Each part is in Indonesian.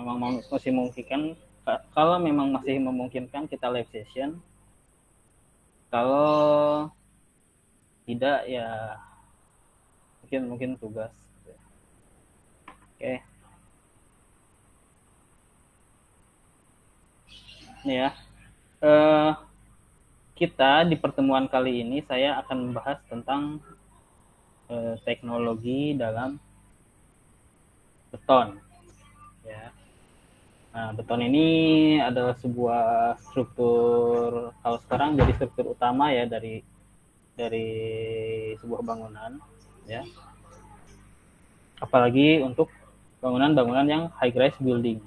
memang masih memungkinkan, kalau memang masih memungkinkan kita live session. Kalau tidak ya mungkin tugas. Oke. Ini ya. Kita di pertemuan kali ini saya akan membahas tentang teknologi dalam beton. Ya. Nah, beton ini adalah sebuah struktur, kalau sekarang jadi struktur utama ya dari sebuah bangunan, ya. Apalagi untuk bangunan-bangunan yang high rise building,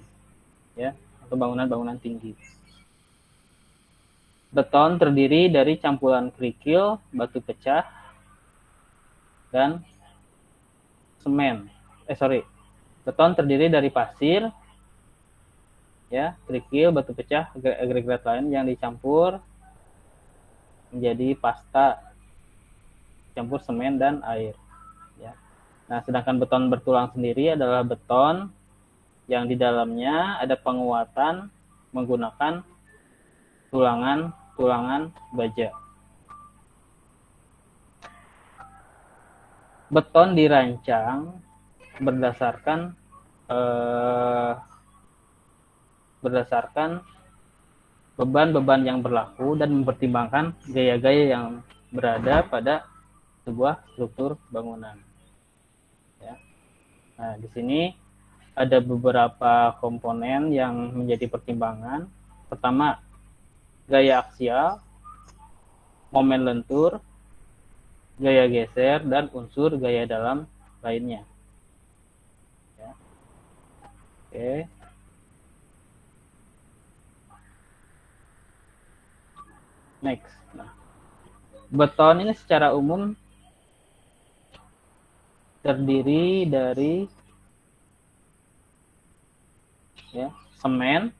ya, atau bangunan-bangunan tinggi. Beton terdiri dari campuran kerikil, batu pecah, dan semen. Beton terdiri dari pasir, ya, kerikil, batu pecah, agregat lain yang dicampur menjadi pasta, campur semen dan air. Ya. Nah, sedangkan beton bertulang sendiri adalah beton yang di dalamnya ada penguatan menggunakan tulangan baja. Beton dirancang berdasarkan beban-beban yang berlaku dan mempertimbangkan gaya-gaya yang berada pada sebuah struktur bangunan. Ya. Nah, di sini ada beberapa komponen yang menjadi pertimbangan. Pertama, gaya aksial, momen lentur, gaya geser, dan unsur gaya dalam lainnya. Ya. Oke. Next. Nah, beton ini secara umum terdiri dari semen,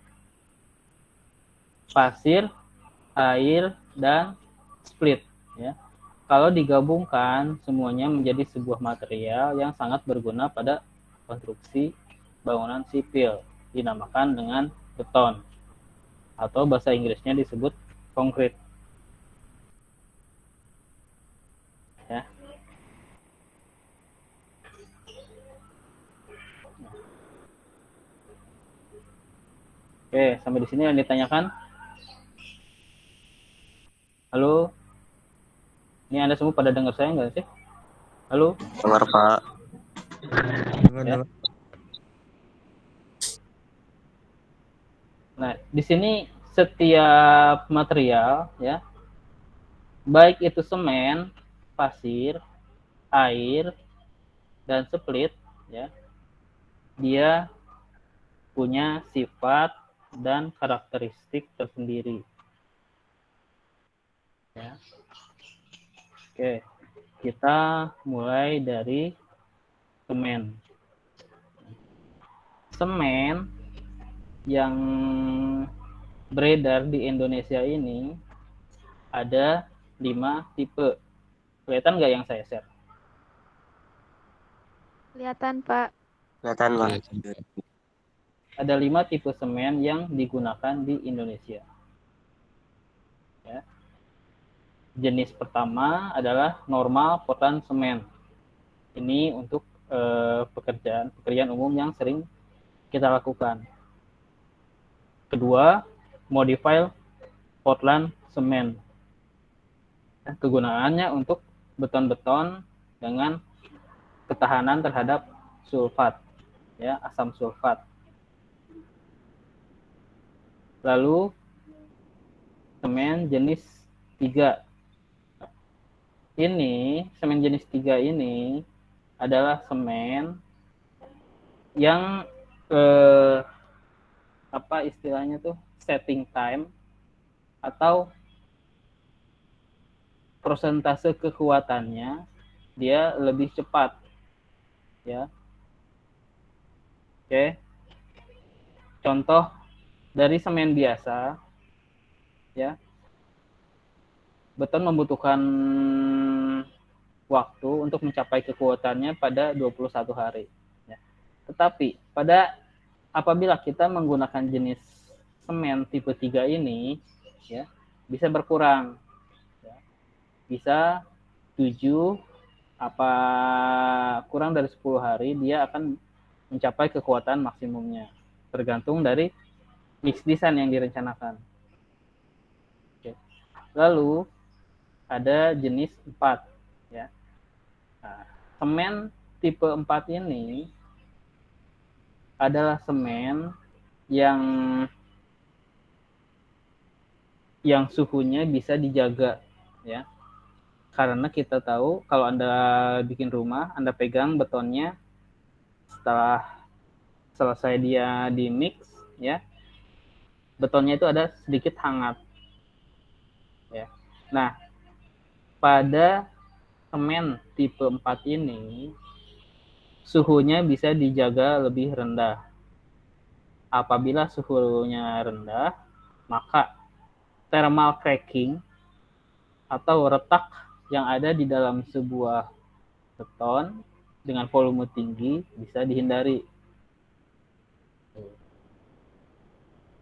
pasir, air, dan split. Ya. Kalau digabungkan, semuanya menjadi sebuah material yang sangat berguna pada konstruksi bangunan sipil, dinamakan dengan beton, atau bahasa Inggrisnya disebut konkrit. Ya. Oke, sampai di sini yang ditanyakan. Halo? Ini Anda semua pada dengar saya nggak sih? Halo? Dengar, Pak. Ya. Nah, di sini setiap material, ya, baik itu semen, pasir, air, dan split, ya, dia punya sifat dan karakteristik tersendiri. Ya. Oke, kita mulai dari semen. Semen yang beredar di Indonesia ini ada 5 tipe. Kelihatan nggak yang saya share? Kelihatan, Pak. Kelihatan, Pak. Ada 5 tipe semen yang digunakan di Indonesia. Ya. Jenis pertama adalah normal Portland semen. Ini untuk pekerjaan umum yang sering kita lakukan. Kedua, modified Portland semen. Kegunaannya untuk beton-beton dengan ketahanan terhadap sulfat, ya, asam sulfat. Lalu semen jenis 3. Semen jenis 3 ini adalah semen yang apa istilahnya tuh, setting time atau persentase kekuatannya dia lebih cepat, ya. Oke. Contoh dari semen biasa, ya, beton membutuhkan waktu untuk mencapai kekuatannya pada 21 hari. Ya. Tetapi pada apabila kita menggunakan jenis semen tipe 3 ini, ya, bisa berkurang. Ya. Bisa 7 apa kurang dari 10 hari dia akan mencapai kekuatan maksimumnya. Tergantung dari mix design yang direncanakan. Oke. Lalu ada jenis 4, ya. Nah, semen tipe 4 ini adalah semen yang suhunya bisa dijaga, ya. Karena kita tahu kalau Anda bikin rumah, Anda pegang betonnya, setelah selesai dia di mix, ya, betonnya itu ada sedikit hangat, ya. Nah, pada semen tipe 4 ini suhunya bisa dijaga lebih rendah. Apabila suhunya rendah, maka thermal cracking atau retak yang ada di dalam sebuah beton dengan volume tinggi bisa dihindari.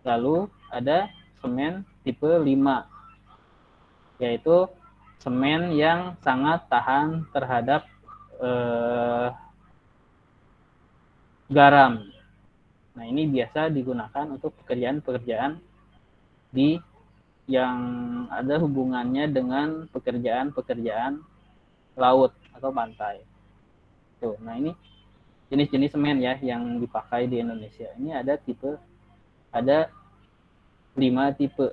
Lalu ada semen tipe 5, yaitu semen yang sangat tahan terhadap garam. Nah, ini biasa digunakan untuk pekerjaan-pekerjaan di yang ada hubungannya dengan pekerjaan-pekerjaan laut atau pantai. Tuh, nah ini jenis-jenis semen ya yang dipakai di Indonesia. Ini ada 5 tipe.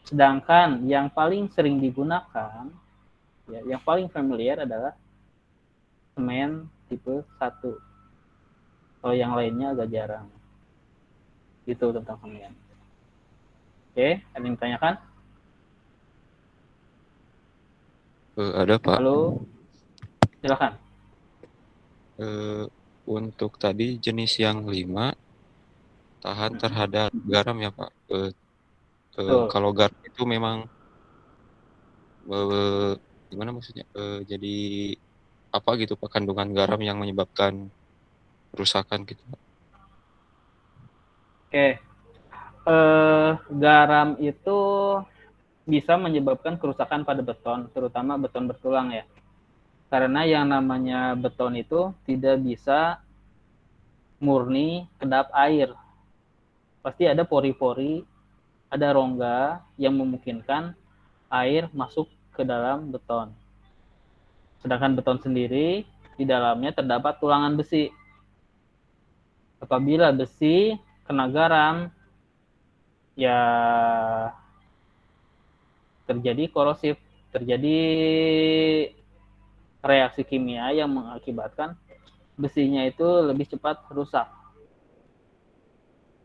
Sedangkan yang paling sering digunakan, ya, yang paling familiar adalah semen tipe 1. Kalau yang lainnya agak jarang. Itu tentang semen. Oke, ada yang ditanyakan? Ada Pak. Halo, silakan. Untuk tadi jenis yang 5 tahan terhadap garam ya Pak. Betul. Kalau garam itu memang gimana maksudnya? Jadi apa gitu Pak kandungan garam yang menyebabkan kerusakan gitu Pak? Oke, garam itu bisa menyebabkan kerusakan pada beton, terutama beton bertulang ya. Karena yang namanya beton itu tidak bisa murni kedap air. Pasti ada pori-pori, ada rongga yang memungkinkan air masuk ke dalam beton. Sedangkan beton sendiri, di dalamnya terdapat tulangan besi. Apabila besi kena garam, ya terjadi korosif, terjadi reaksi kimia yang mengakibatkan besinya itu lebih cepat rusak.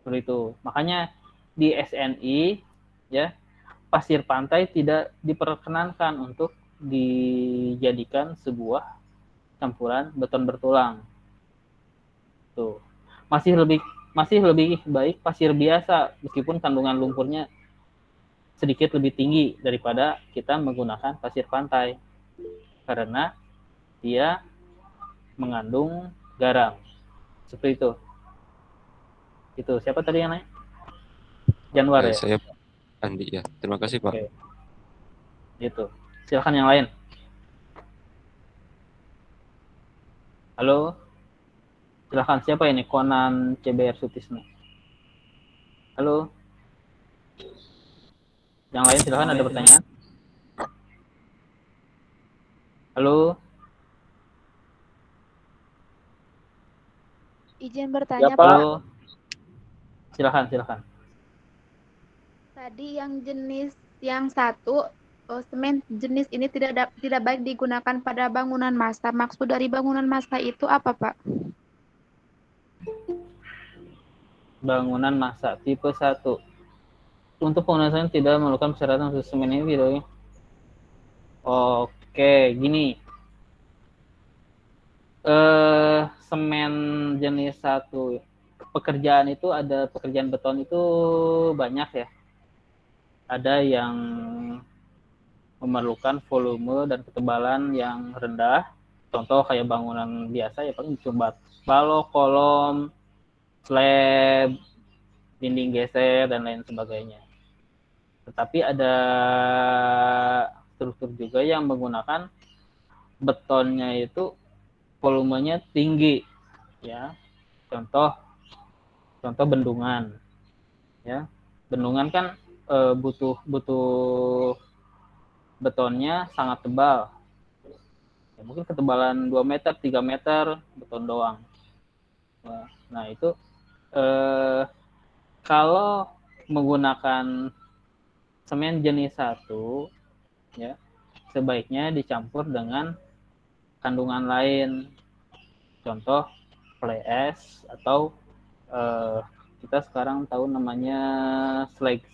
Seperti itu. Makanya di SNI ya, pasir pantai tidak diperkenankan untuk dijadikan sebuah campuran beton bertulang. Tuh. Masih lebih baik pasir biasa meskipun kandungan lumpurnya sedikit lebih tinggi daripada kita menggunakan pasir pantai karena dia mengandung garam. Seperti itu. Itu siapa tadi yang nanya? Januar ya? Saya Pak Andi ya. Terima kasih Pak. Oke. Gitu. Silakan yang lain. Halo. Silakan siapa ini? Konan CBR Sutisno. Halo. Yang lain silakan ada pertanyaan. Halo. Izin bertanya, Siapa? Pak. Halo. Silakan. Tadi yang jenis yang 1, semen jenis ini tidak baik digunakan pada bangunan massa. Maksud dari bangunan massa itu apa, Pak? Bangunan massa tipe 1. Untuk pengunasan tidak memerlukan persyaratan khusus semen ini tidak. Oke, gini. Semen jenis 1. Pekerjaan itu ada pekerjaan beton itu banyak ya. Ada yang memerlukan volume dan ketebalan yang rendah. Contoh kayak bangunan biasa ya paling cuma balok, kolom, slab, dinding geser, dan lain sebagainya. Tetapi ada struktur juga yang menggunakan betonnya itu volumenya tinggi, ya. Contoh bendungan, ya. Bendungan kan butuh betonnya sangat tebal. Ya, mungkin ketebalan 2 meter, 3 meter beton doang. Nah, itu kalau menggunakan semen jenis 1, ya, sebaiknya dicampur dengan kandungan lain. Contoh fly ash atau kita sekarang tahu namanya slag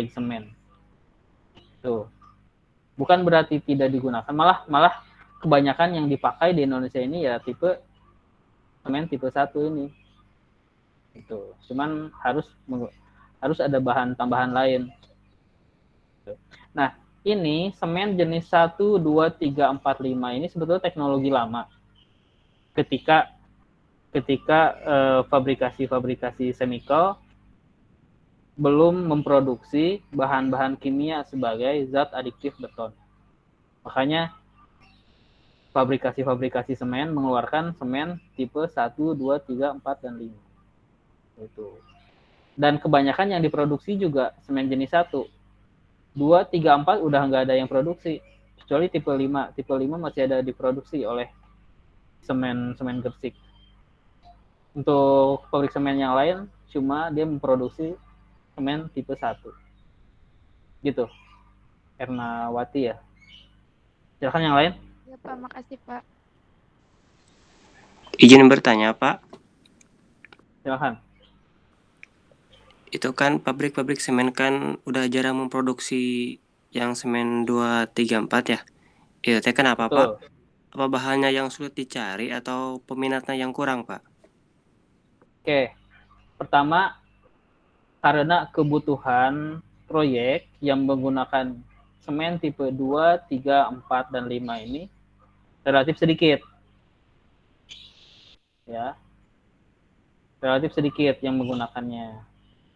semen. Tuh. Bukan berarti tidak digunakan, malah kebanyakan yang dipakai di Indonesia ini ya tipe semen tipe 1 ini. Itu. Cuman harus ada bahan tambahan lain. Nah, ini semen jenis 1, 2, 3, 4, 5 ini sebetulnya teknologi lama. Ketika fabrikasi chemical belum memproduksi bahan-bahan kimia sebagai zat adiktif beton. Makanya fabrikasi semen mengeluarkan semen tipe 1, 2, 3, 4, dan 5. Itu. Dan kebanyakan yang diproduksi juga semen jenis 1. 2, 3, 4 udah nggak ada yang produksi. Kecuali tipe 5. Tipe 5 masih ada diproduksi oleh semen Gersik. Untuk pabrik semen yang lain, cuma dia memproduksi semen tipe 1. Gitu. Ernawati ya. Silakan yang lain. Ya Pak, makasih Pak. Izin bertanya Pak, Silakan. itu kan pabrik-pabrik semen kan udah jarang memproduksi yang semen 2, 3, 4 ya? Itu teh kenapa Pak? Betul. Apa bahannya yang sulit dicari atau peminatnya yang kurang Pak? Oke. Pertama, karena kebutuhan proyek yang menggunakan semen tipe 2, 3, 4, dan 5 ini relatif sedikit. Ya. Relatif sedikit yang menggunakannya.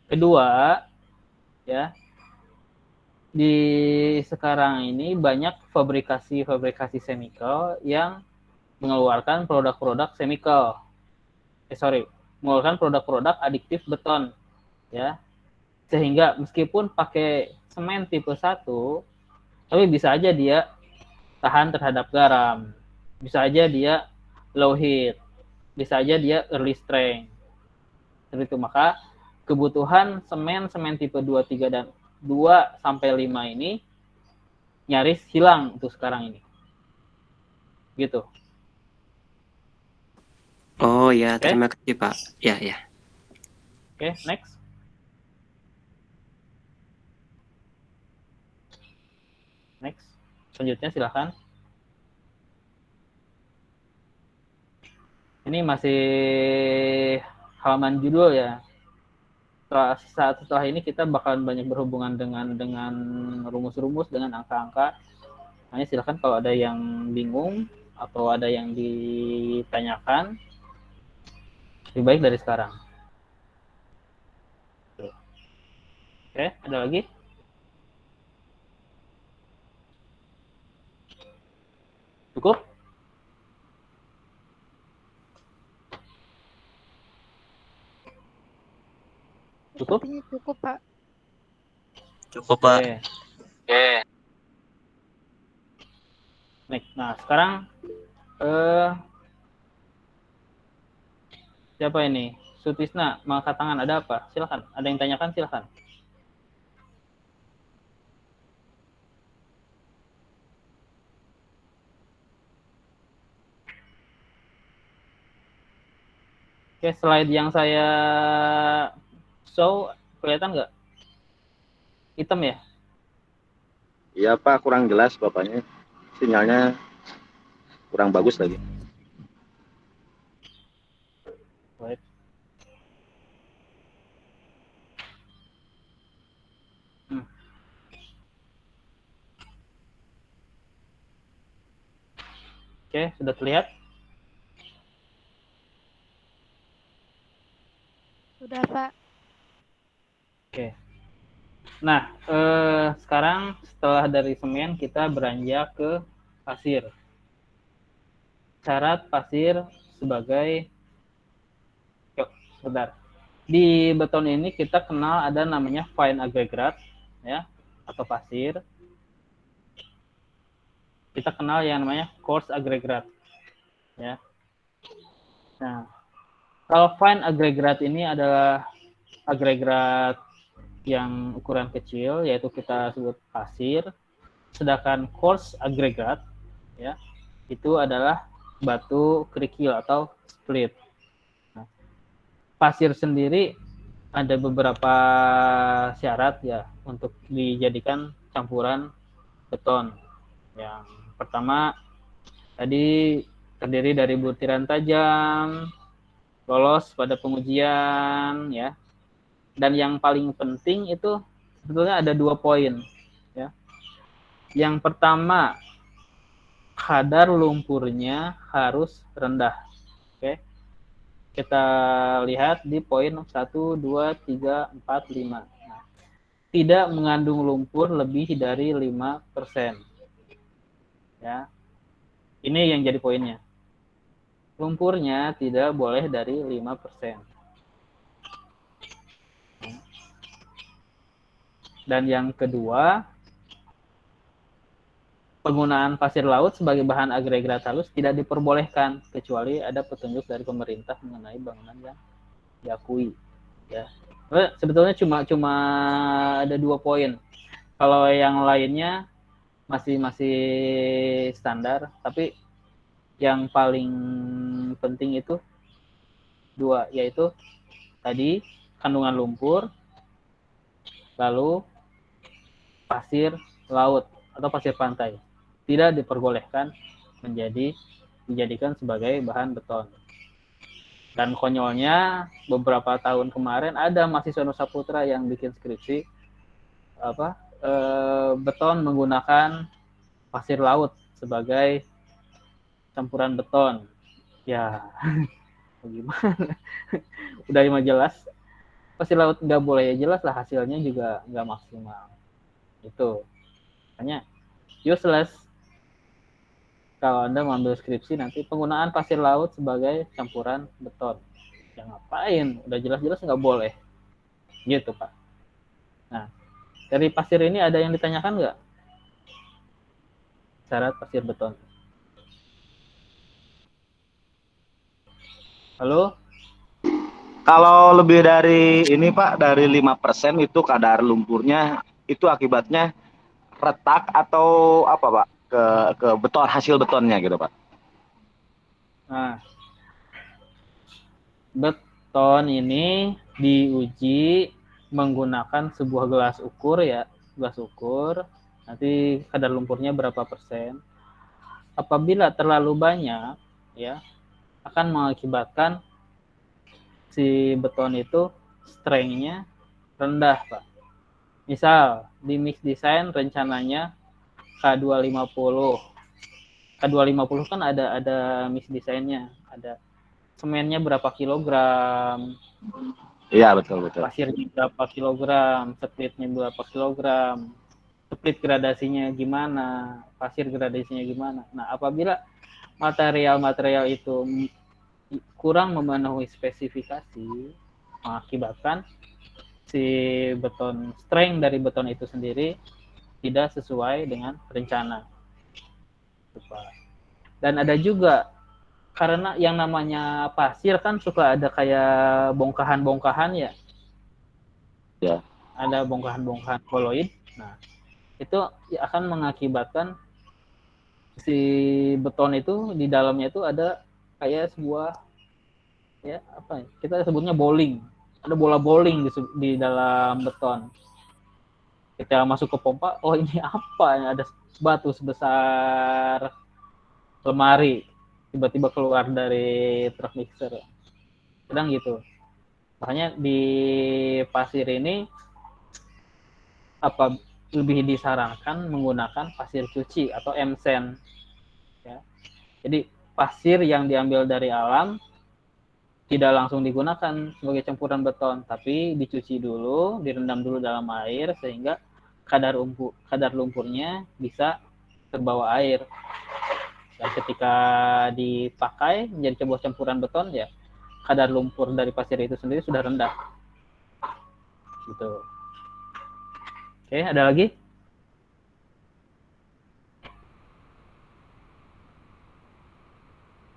Kedua, ya, di sekarang ini banyak fabrikasi chemical yang mengeluarkan produk-produk chemical. Mengeluarkan produk-produk adiktif beton, ya. Sehingga meskipun pakai semen tipe 1, tapi bisa aja dia tahan terhadap garam. Bisa aja dia low heat. Bisa aja dia early strength. Seperti itu. Maka kebutuhan semen tipe 2, 3, dan 2 sampai 5 ini nyaris hilang untuk sekarang ini. Gitu. Oh ya, Oke. terima kasih Pak. Ya. Oke, next. Next. Selanjutnya silakan. Ini masih halaman judul ya. Setelah ini kita bakalan banyak berhubungan dengan rumus-rumus, dengan angka-angka. Hanya silakan kalau ada yang bingung atau ada yang ditanyakan, lebih baik dari sekarang. Oke, ada lagi? Cukup? Cukup? Sepertinya cukup Pak. Cukup Pak. Oke. Nah, sekarang siapa ini? Sutisna, mengangkat tangan, ada apa? Silakan. Ada yang tanyakan, silakan. Oke, slide yang saya show kelihatan nggak? Hitam ya? Iya Pak, kurang jelas Bapaknya. Sinyalnya kurang bagus lagi. Baik. Oke, sudah terlihat? Sudah, Pak. Oke. Nah, sekarang setelah dari semen kita beranjak ke pasir. Syarat pasir sebagai, yuk, sebentar. Di beton ini kita kenal ada namanya fine aggregate, ya, atau pasir. Kita kenal yang namanya coarse aggregate, ya. Nah, kalau fine aggregate ini adalah agregat yang ukuran kecil, yaitu kita sebut pasir. Sedangkan coarse aggregate, ya, itu adalah batu kerikil atau split. Nah, pasir sendiri ada beberapa syarat ya untuk dijadikan campuran beton. Yang pertama tadi terdiri dari butiran tajam, lolos pada pengujian, ya. Dan yang paling penting itu sebetulnya ada 2 poin, ya. Yang pertama, kadar lumpurnya harus rendah. Oke. Kita lihat di poin 1, 2, 3, 4, 5. Nah, tidak mengandung lumpur lebih dari 5%. Ya. Ini yang jadi poinnya. Lumpurnya tidak boleh dari 5%. Dan yang kedua, penggunaan pasir laut sebagai bahan agregat halus tidak diperbolehkan kecuali ada petunjuk dari pemerintah mengenai bangunan yang diakui. Ya, sebetulnya cuma ada 2 poin. Kalau yang lainnya masih standar, tapi yang paling penting itu 2, yaitu tadi kandungan lumpur, lalu pasir laut atau pasir pantai tidak diperbolehkan dijadikan sebagai bahan beton. Dan konyolnya beberapa tahun kemarin ada mahasiswa Nusa Putra yang bikin skripsi beton menggunakan pasir laut sebagai campuran beton. Ya, gimana? Udah mah jelas pasir laut nggak boleh, ya jelas lah hasilnya juga nggak maksimal. Itu makanya useless kalau Anda mengambil skripsi nanti penggunaan pasir laut sebagai campuran beton. Ya ngapain? Udah jelas-jelas nggak boleh. Gitu, Pak. Nah, dari pasir ini ada yang ditanyakan nggak? Syarat pasir beton. Halo? Kalau lebih dari ini Pak, dari 5% itu kadar lumpurnya itu akibatnya retak atau apa Pak? Ke beton, hasil betonnya gitu Pak. Nah, beton ini diuji menggunakan sebuah gelas ukur, ya, gelas ukur. Nanti kadar lumpurnya berapa persen. Apabila terlalu banyak, ya, akan mengakibatkan si beton itu strength-nya rendah, Pak. Misal di mix design rencananya K250. K250 kan ada mix desainnya, ada semennya berapa kilogram, Iya, betul. pasirnya berapa kilogram, splitnya berapa kilogram, split gradasinya gimana, pasir gradasinya gimana. Nah, apabila material-material itu kurang memenuhi spesifikasi, mengakibatkan si beton, strength dari beton itu sendiri tidak sesuai dengan rencana. Dan ada juga, karena yang namanya pasir kan suka ada kayak bongkahan-bongkahan, ya. Ya. Ada bongkahan-bongkahan koloid. Nah, itu akan mengakibatkan si beton itu di dalamnya itu ada kayak sebuah, ya, apa ya, kita sebutnya bowling. Ada bola bowling di dalam beton. Kita masuk ke pompa, oh ini apa? Ada batu sebesar lemari tiba-tiba keluar dari truk mixer. Sedang gitu. Makanya di pasir ini lebih disarankan menggunakan pasir cuci atau M-sand. Ya. Jadi pasir yang diambil dari alam tidak langsung digunakan sebagai campuran beton, tapi dicuci dulu, direndam dulu dalam air sehingga kadar lumpurnya bisa terbawa air. Dan ketika dipakai menjadi sebuah campuran beton, ya kadar lumpur dari pasir itu sendiri sudah rendah. Gitu. Oke, ada lagi?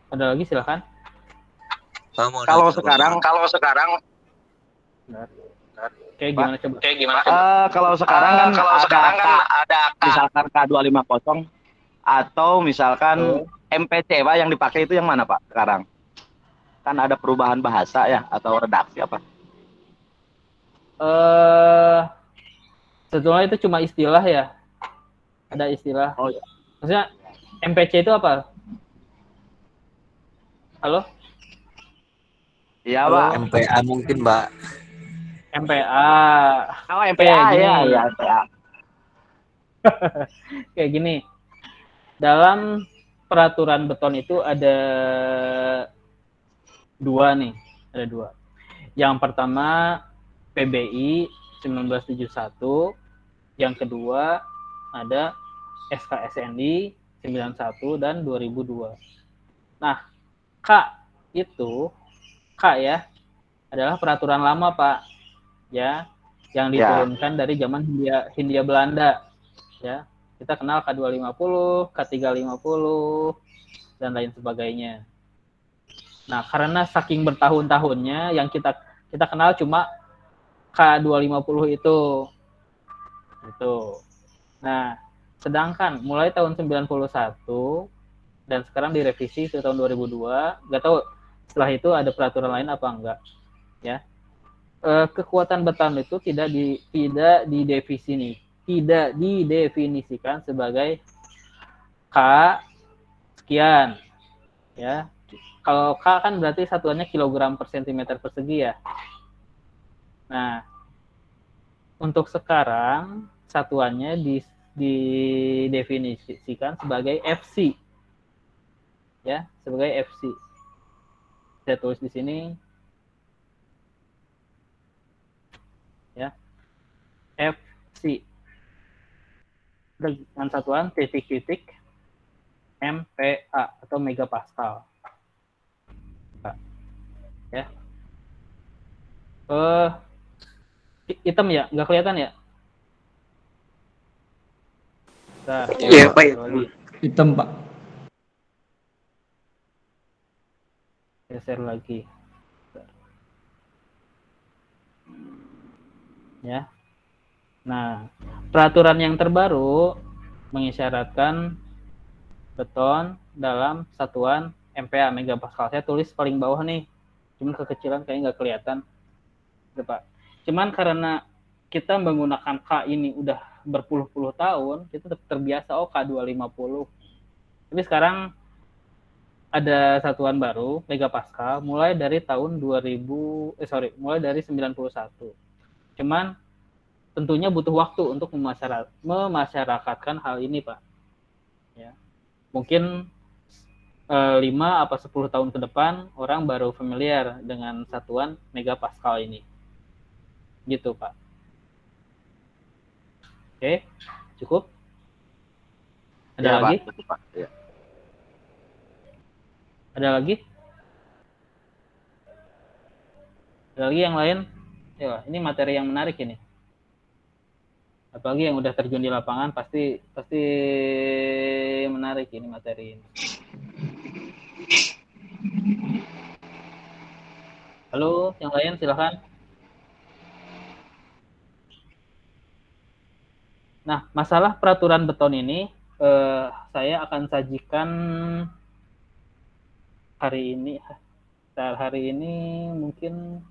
Ada lagi, silakan. Kalau sekarang Oke, gimana coba? kalau sekarang kan ada misalkan K250 atau misalkan MPC Pak yang dipakai itu yang mana Pak sekarang? Kan ada perubahan bahasa ya atau redaksi apa? Sebetulnya itu cuma istilah ya. Ada istilah. Oh ya. Maksudnya MPC itu apa? Halo? Iya Pak. MPA mungkin, Mbak. MPA. Oh MPA gini. ya MPA. Kayak gini. Dalam peraturan beton itu ada dua nih. Ada dua. Yang pertama PBI 1971. Yang kedua ada SKSNI 91 dan 2002. Nah, K ya adalah peraturan lama Pak, ya, yang diturunkan dari zaman Hindia Belanda, ya. Kita kenal K250, K350 dan lain sebagainya. Nah, karena saking bertahun-tahunnya yang kita kenal cuma K250 itu. Nah, sedangkan mulai tahun 91 dan sekarang direvisi ke tahun 2002, nggak tahu setelah itu ada peraturan lain apa enggak, ya. Kekuatan beton itu tidak didefinisikan sebagai K sekian, ya. Kalau K kan berarti satuannya kilogram per sentimeter persegi ya. Nah, untuk sekarang satuannya didefinisikan sebagai FC, ya, sebagai FC. Saya tulis di sini, ya, FC dengan satuan titik-titik MPa atau megapascal, ya. Hitam ya, nggak kelihatan ya? Nah, Iya Pak. Hitam Pak. Geser lagi, ya. Nah, peraturan yang terbaru mengisyaratkan beton dalam satuan MPa megapascal. Saya tulis paling bawah nih, cuman kekecilan kayaknya nggak kelihatan, Pak. Cuman karena kita menggunakan K ini udah berpuluh-puluh tahun, kita terbiasa K250. Tapi sekarang ada satuan baru megapascal mulai dari tahun mulai dari 91. Cuman tentunya butuh waktu untuk memasyarakatkan hal ini, Pak. Ya. Mungkin 5 apa 10 tahun ke depan orang baru familiar dengan satuan megapascal ini. Gitu, Pak. Oke, cukup? Ada lagi? Pak. Ya. Ada lagi? Ada lagi yang lain? Ya, ini materi yang menarik ini. Apalagi yang udah terjun di lapangan pasti menarik ini materi ini. Halo, yang lain silakan. Nah, masalah peraturan beton ini saya akan sajikan hari ini mungkin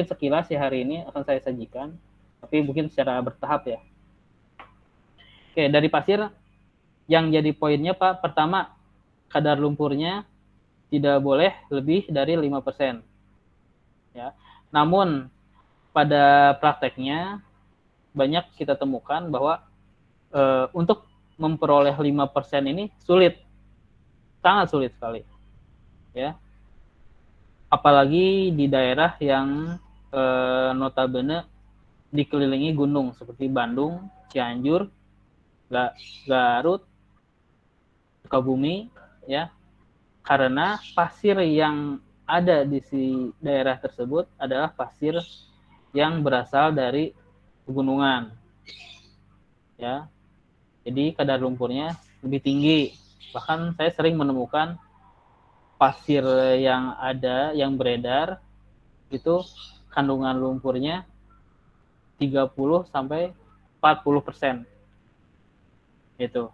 sekilas ya, hari ini akan saya sajikan, tapi mungkin secara bertahap ya. Oke, dari pasir yang jadi poinnya Pak, pertama kadar lumpurnya tidak boleh lebih dari 5%. Ya. Namun pada prakteknya banyak kita temukan bahwa untuk memperoleh 5% ini sulit. Sangat sulit sekali. Ya. apalagi di daerah yang notabene dikelilingi gunung seperti Bandung, Cianjur, Garut, Sukabumi, ya, karena pasir yang ada di daerah tersebut adalah pasir yang berasal dari pegunungan, ya. Jadi kadar lumpurnya lebih tinggi. Bahkan saya sering menemukan pasir yang ada, yang beredar, itu kandungan lumpurnya 30 sampai 40%. Itu.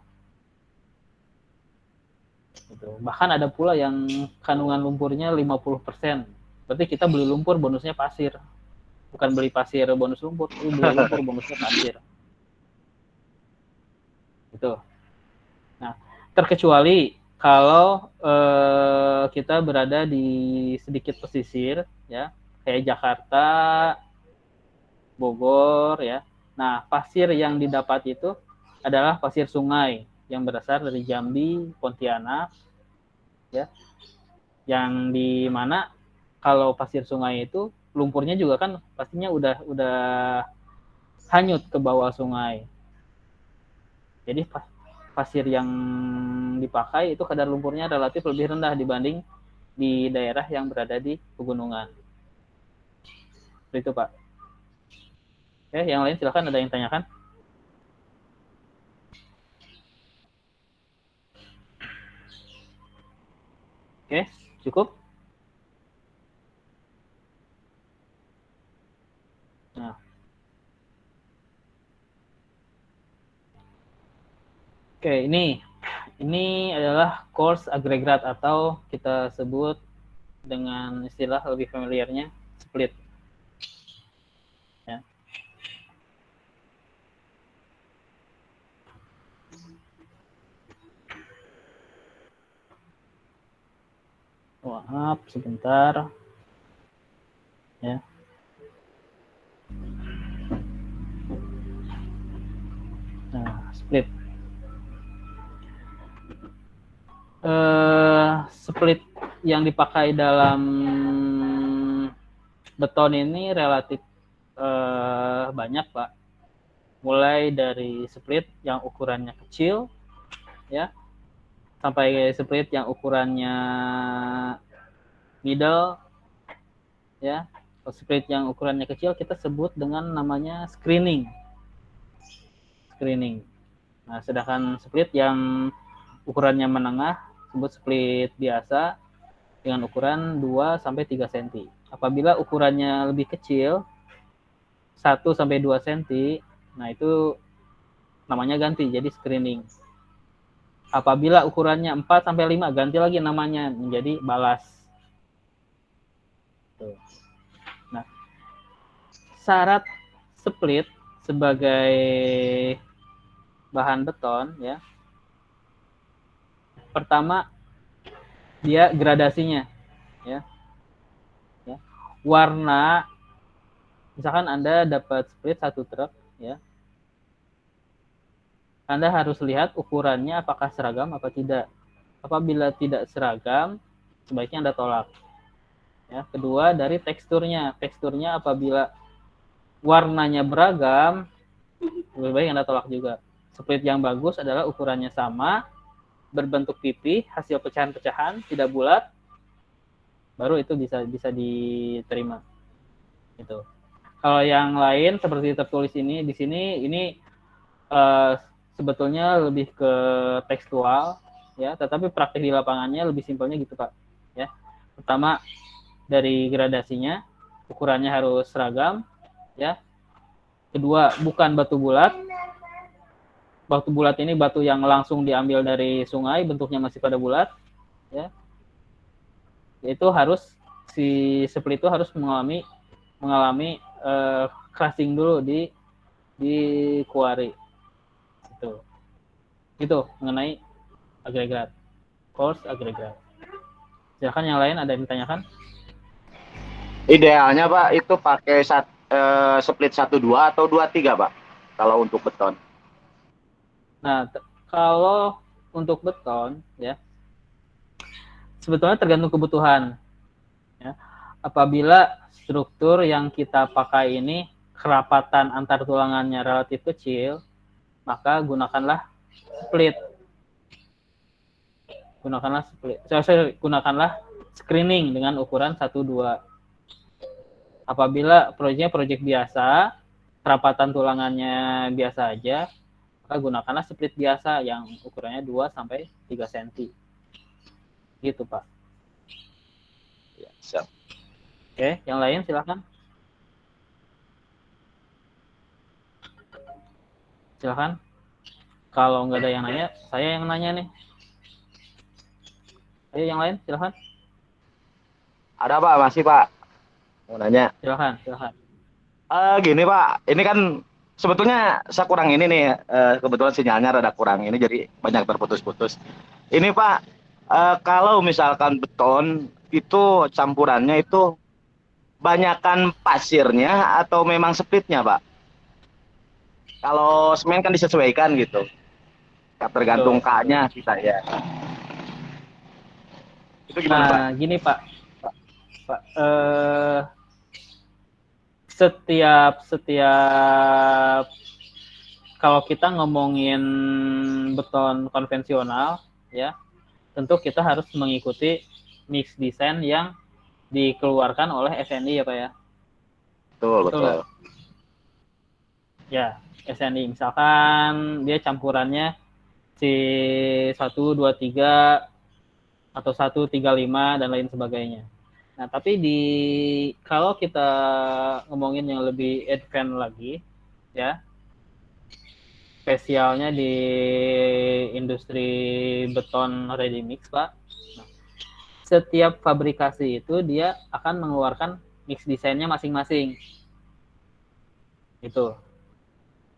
Bahkan ada pula yang kandungan lumpurnya 50%. Berarti kita beli lumpur bonusnya pasir. Bukan beli pasir bonus lumpur, tapi beli lumpur bonusnya pasir. Itu. Nah, terkecuali kalau kita berada di sedikit pesisir, ya, kayak Jakarta, Bogor, ya. Nah, pasir yang didapat itu adalah pasir sungai yang berasal dari Jambi, Pontianak, ya, yang di mana kalau pasir sungai itu lumpurnya juga kan pastinya udah hanyut ke bawah sungai. Jadi pasir yang dipakai itu kadar lumpurnya relatif lebih rendah dibanding di daerah yang berada di pegunungan. Seperti itu, Pak. Oke, yang lain silakan, ada yang tanyakan? Oke, cukup? Nah. Oke, ini adalah course agregat atau kita sebut dengan istilah lebih familiarnya split. Ya. Maaf, sebentar. Ya. Nah, split. Split yang dipakai dalam beton ini relatif banyak, Pak. Mulai dari split yang ukurannya kecil, ya, sampai split yang ukurannya middle, ya. Split yang ukurannya kecil kita sebut dengan namanya screening. Nah, sedangkan split yang ukurannya menengah sebut split biasa dengan ukuran 2 sampai 3 cm. Apabila ukurannya lebih kecil 1 sampai 2 cm, nah itu namanya ganti jadi screening. Apabila ukurannya 4 sampai 5 ganti lagi namanya menjadi balas. Tuh. Nah, syarat split sebagai bahan beton, ya. Pertama, dia gradasinya, ya. Warna, misalkan Anda dapat split 1 truk, ya. Anda harus lihat ukurannya apakah seragam apa tidak. Apabila tidak seragam, sebaiknya Anda tolak. Ya, kedua dari teksturnya. Teksturnya apabila warnanya beragam, lebih baik Anda tolak juga. Split yang bagus adalah ukurannya sama, berbentuk pipih, hasil pecahan-pecahan, tidak bulat, baru itu bisa diterima. Itu. Kalau yang lain seperti tertulis ini di sini, ini sebetulnya lebih ke tekstual, ya, tetapi praktik di lapangannya lebih simpelnya gitu, Pak. Ya, pertama dari gradasinya, ukurannya harus seragam, ya. Kedua, bukan batu bulat. Batu bulat ini batu yang langsung diambil dari sungai, bentuknya masih pada bulat, ya. Itu harus si split itu harus mengalami crushing dulu di kuari. Itu mengenai agregat, course agregat. Silakan yang lain, ada yang ditanyakan? Idealnya Pak itu pakai split 1-2 atau 2-3 Pak kalau untuk beton. Nah, kalau untuk beton, ya, sebetulnya tergantung kebutuhan. Ya. apabila struktur yang kita pakai ini kerapatan antar tulangannya relatif kecil, maka gunakanlah split. Gunakanlah screening dengan ukuran 1-2. Apabila proyek biasa, kerapatan tulangannya biasa aja, maka gunakanlah split biasa yang ukurannya 2-3 cm. Gitu, Pak. Ya, siap. Oke, yang lain silakan. Silakan. Kalau nggak ada yang nanya, saya yang nanya nih. Ayo yang lain, silakan. Ada Pak, masih Pak. Mau nanya. Silakan. Gini Pak, ini kan sebetulnya saya kurang ini nih, kebetulan sinyalnya rada kurang ini jadi banyak terputus-putus. Ini Pak, kalau misalkan beton itu campurannya itu banyakan pasirnya atau memang splitnya Pak? Kalau semen kan disesuaikan gitu, tergantung K-nya kita ya. Itu gimana Pak? Nah, gini Pak. Setiap kalau kita ngomongin beton konvensional ya, tentu kita harus mengikuti mix design yang dikeluarkan oleh SNI ya Pak ya. Betul. Ya, SNI misalkan dia campurannya C123 atau 135 dan lain sebagainya. Nah, tapi kalau kita ngomongin yang lebih advance lagi, ya, spesialnya di industri beton ready mix, Pak. Nah, setiap fabrikasi itu dia akan mengeluarkan mix desainnya masing-masing. Itu.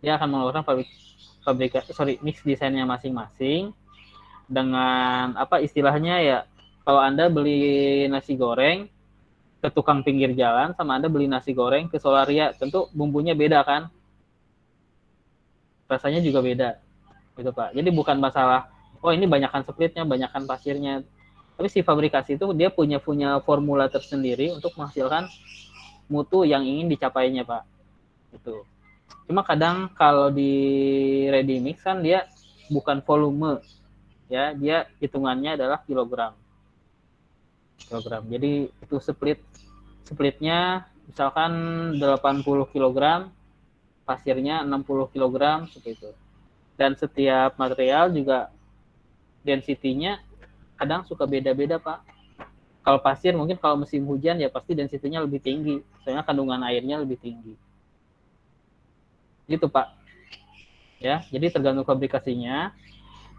Dia akan mengeluarkan mix desainnya masing-masing dengan apa istilahnya ya. Kalau Anda beli nasi goreng ke tukang pinggir jalan sama Anda beli nasi goreng ke Solaria, tentu bumbunya beda kan? Rasanya juga beda. Gitu, Pak. Jadi bukan masalah, oh ini banyakkan splitnya, banyakkan pasirnya. Tapi si fabrikasi itu dia punya formula tersendiri untuk menghasilkan mutu yang ingin dicapainya, Pak. Gitu. Cuma kadang kalau di ready mix kan dia bukan volume. Ya, dia hitungannya adalah kilogram. Jadi itu splitnya misalkan 80 kg, pasirnya 60 kg seperti itu. Dan setiap material juga density-nya kadang suka beda-beda, Pak. Kalau pasir mungkin kalau musim hujan ya pasti density-nya lebih tinggi, soalnya kandungan airnya lebih tinggi. Gitu, Pak. Ya, jadi tergantung fabrikasinya.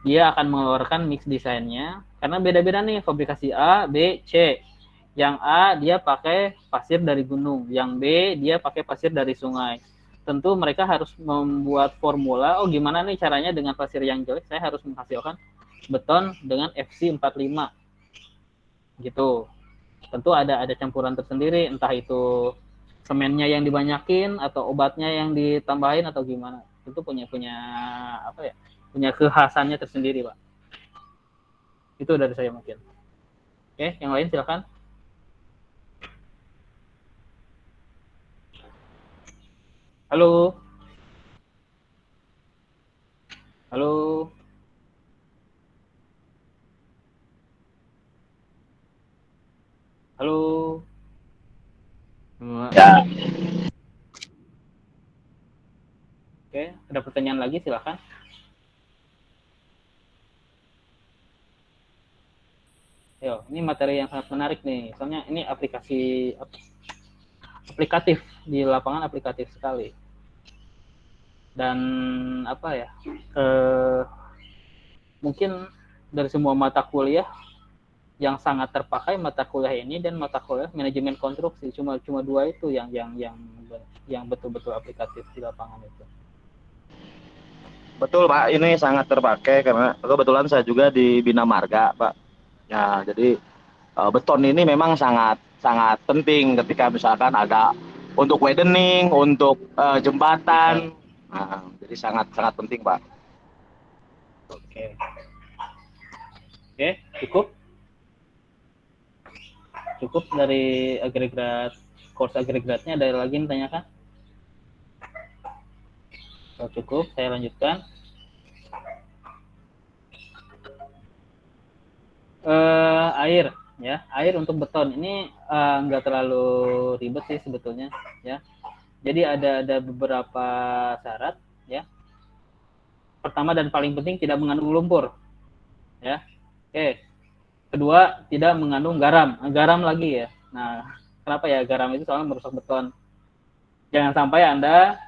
Dia akan mengeluarkan mix desainnya karena beda-beda nih fabrikasi A, B, C. Yang A dia pakai pasir dari gunung, yang B dia pakai pasir dari sungai. Tentu mereka harus membuat formula, oh gimana nih caranya dengan pasir yang jelek saya harus menghasilkan beton dengan FC 45. Gitu. Tentu ada campuran tersendiri, entah itu semennya yang dibanyakin atau obatnya yang ditambahin atau gimana. Itu punya apa ya? Punya kekhasannya tersendiri, Pak. Itu dari saya mungkin. Oke, yang lain silakan. Halo. Halo. Halo. Ya. Oke, ada pertanyaan lagi silakan. Yo, ini materi yang sangat menarik nih. Soalnya ini aplikatif di lapangan, aplikatif sekali. Dan apa ya? Mungkin dari semua mata kuliah yang sangat terpakai mata kuliah ini dan mata kuliah manajemen konstruksi cuma dua itu yang betul-betul aplikatif di lapangan itu. Betul Pak, ini sangat terpakai karena kebetulan saya juga di Bina Marga Pak. Ya, jadi beton ini memang sangat penting ketika misalkan ada untuk widening, untuk jembatan. Nah, jadi sangat penting Pak. Oke, cukup. Cukup dari agregat, course agregatnya, ada lagi yang tanyakan? Kalau cukup, saya lanjutkan. Air, ya, air untuk beton ini nggak terlalu ribet sih sebetulnya, ya. Jadi ada beberapa syarat, ya. Pertama dan paling penting, tidak mengandung lumpur, ya. Oke. Kedua, tidak mengandung garam. Garam lagi ya. Nah, kenapa ya garam itu soalnya merusak beton. Jangan sampai Anda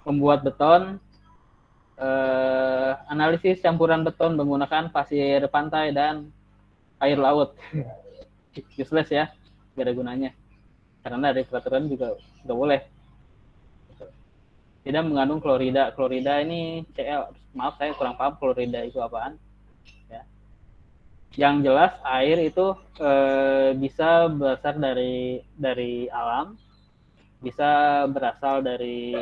membuat beton, analisis campuran beton menggunakan pasir pantai dan air laut. Useless ya, gak ada gunanya. Karena dari peraturan juga nggak boleh. Tidak mengandung klorida. Klorida ini, maaf saya kurang paham klorida itu apaan. Ya. Yang jelas air itu bisa berasal dari alam, bisa berasal dari,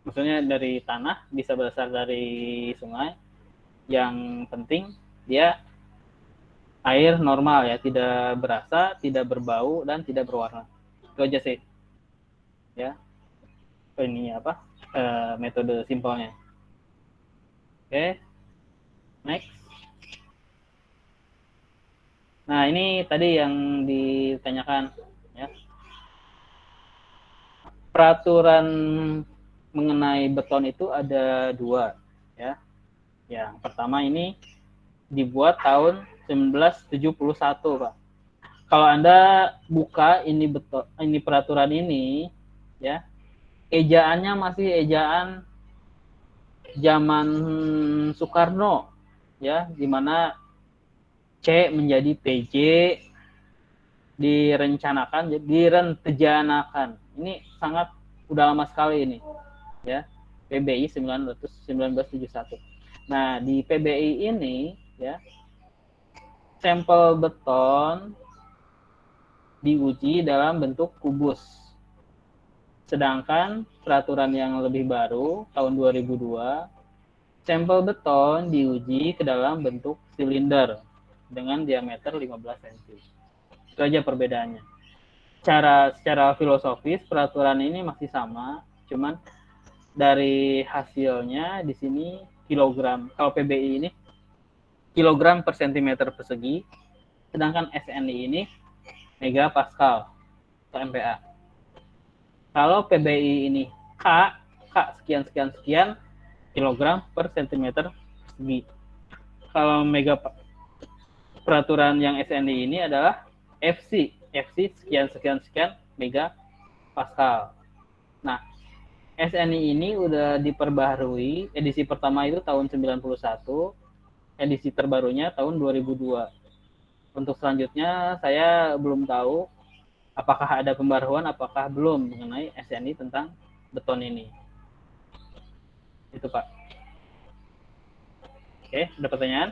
maksudnya dari tanah, bisa berasal dari sungai. Yang penting dia air normal ya, tidak berasa, tidak berbau, dan tidak berwarna. Itu aja sih. Ya. Ini apa? Metode simpelnya. Oke. Next. Nah, ini tadi yang ditanyakan ya. Peraturan mengenai beton itu ada 2 ya. Yang pertama ini dibuat tahun 1971, Pak. Kalau Anda buka ini peraturan ini ya, ejaannya masih ejaan zaman Soekarno ya, di mana C menjadi PJ, direntejanakan. Ini sangat udah lama sekali ini ya. PBI 1971. Nah, di PBI ini ya, sampel beton diuji dalam bentuk kubus. Sedangkan peraturan yang lebih baru tahun 2002, sampel beton diuji ke dalam bentuk silinder dengan diameter 15 cm. Itu aja perbedaannya. Secara filosofis peraturan ini masih sama, cuman dari hasilnya di sini kilogram. Kalau PBI ini kilogram per sentimeter persegi, sedangkan SNI ini megapascal atau MPa. Kalau PBI ini K sekian kilogram per sentimeter persegi. Kalau peraturan yang SNI ini adalah FC sekian megapascal. Nah, SNI ini udah diperbaharui, edisi pertama itu tahun 91, edisi terbarunya tahun 2002. Untuk selanjutnya saya belum tahu apakah ada pembaruan, apakah belum mengenai SNI tentang beton ini. Itu Pak. Oke, ada pertanyaan?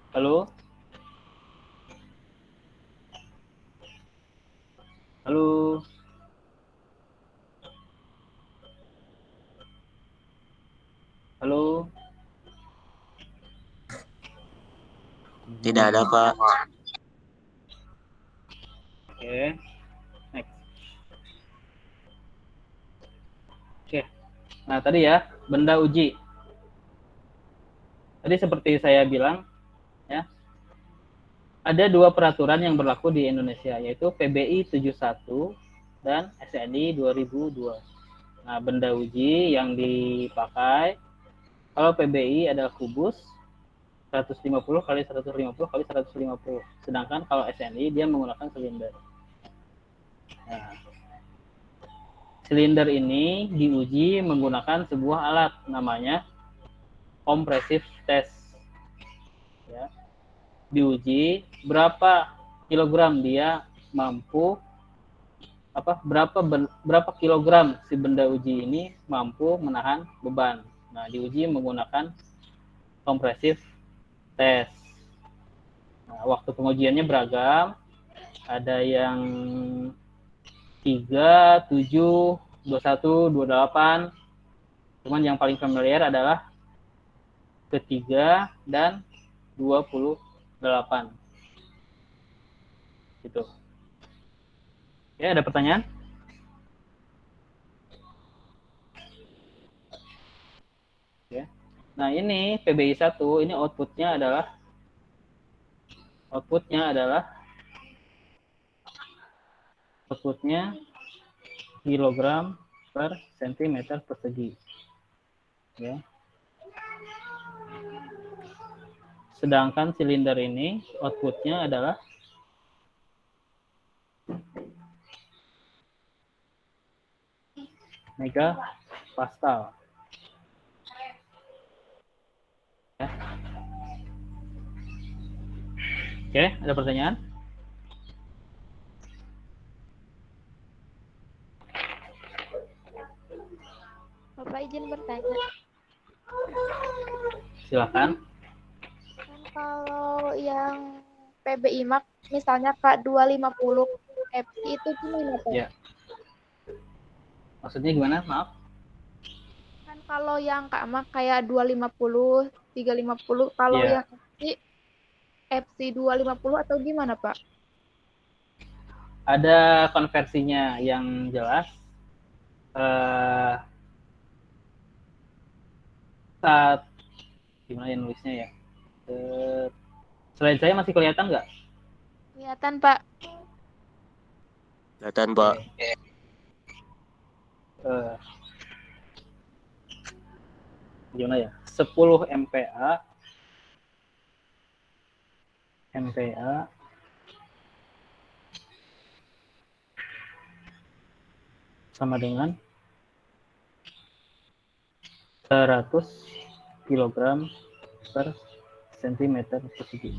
Halo? Halo? Halo? Tidak ada, Pak. Oke. Next. Oke. Nah, tadi ya, benda uji. Tadi seperti saya bilang, ya, ada 2 peraturan yang berlaku di Indonesia, yaitu PBI 71 dan SNI 2002. Nah, benda uji yang dipakai, kalau PBI adalah kubus 150 kali 150 kali 150. Sedangkan kalau SNI dia menggunakan silinder. Nah, silinder ini diuji menggunakan sebuah alat namanya compressive test. Ya. Diuji berapa kilogram dia mampu berapa kilogram si benda uji ini mampu menahan beban. Nah, diuji menggunakan compressive test. Nah, waktu pengujiannya beragam. Ada yang 3, 7, 21, 28. Cuman yang paling familiar adalah ketiga dan 28. Gitu. Ya, ada pertanyaan? Ya. Nah, ini PBI 1, ini outputnya adalah kilogram per sentimeter persegi. Ya. Sedangkan silinder ini outputnya adalah megapascal. Ya. Oke, ada pertanyaan? Bapak izin bertanya. Silakan. Kan kalau yang PBI Max misalnya Kak 250 FC itu gimana Pak? Ya. Maksudnya gimana? Maaf. Kan kalau yang Kak Max kayak 250, 350, kalau Iya. yang FC 250 atau gimana Pak? Ada konversinya yang jelas. Saat gimana ya nulisnya ya? Selain saya masih kelihatan nggak? Kelihatan Pak. Kelihatan, Pak. Gimana ya? 10 MPa sama dengan 100 kg per sentimeter persegi.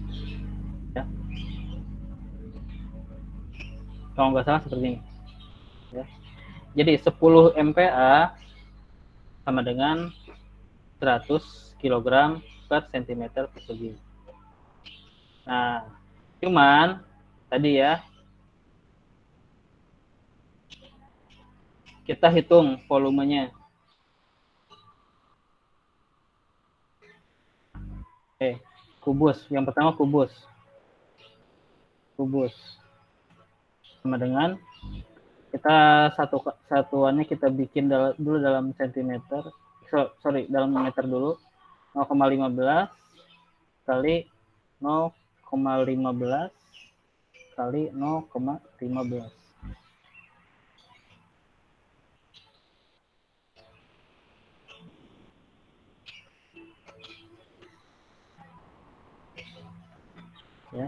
Ya. Kalau nggak salah seperti ini. Ya. Jadi 10 MPa sama dengan 100 kg per sentimeter persegi. Nah, cuman tadi ya kita hitung volumenya. Kubus. Yang pertama kubus sama dengan kita satuannya kita bikin dulu dalam sentimeter, dalam meter dulu. 0,15 kali 0,15 kali 0,15. Ya.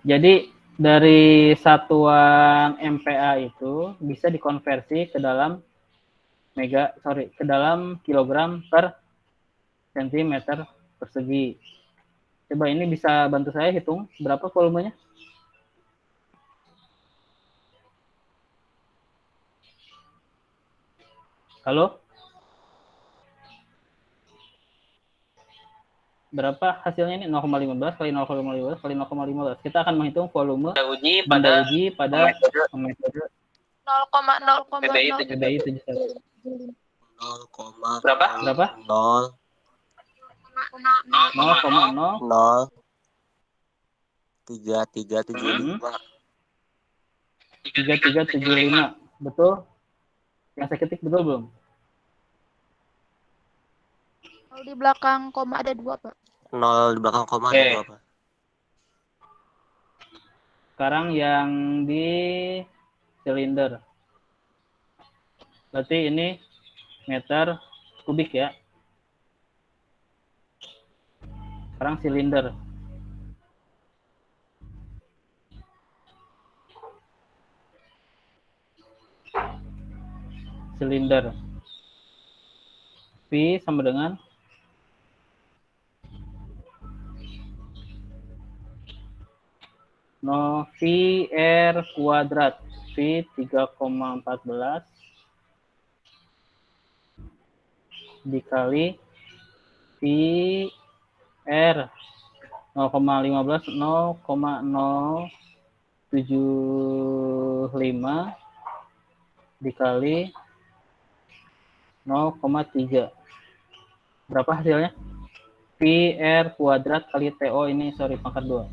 Jadi dari satuan MPa itu bisa dikonversi ke dalam kilogram per sentimeter persegi. Coba ini bisa bantu saya hitung berapa volumenya? Halo? Berapa hasilnya ini? 0,15 kali 0,15 kali 0,15. Kita akan menghitung volume benda uji pada metode 0,0, PBI 71. 0, Berapa? 0, 0,0 3375. 3375. Betul? Yang saya ketik betul belum? Kalau di belakang koma ada 2 Pak. 0 di belakang koma ada 2, Pak. Sekarang yang di silinder. Berarti ini meter kubik ya. Sekarang silinder. V sama dengan VR kuadrat. V 3,14 dikali VR 0,15 0,075 dikali 0,3. Berapa hasilnya? Pi R kuadrat kali TO ini, sorry, pangkat 2.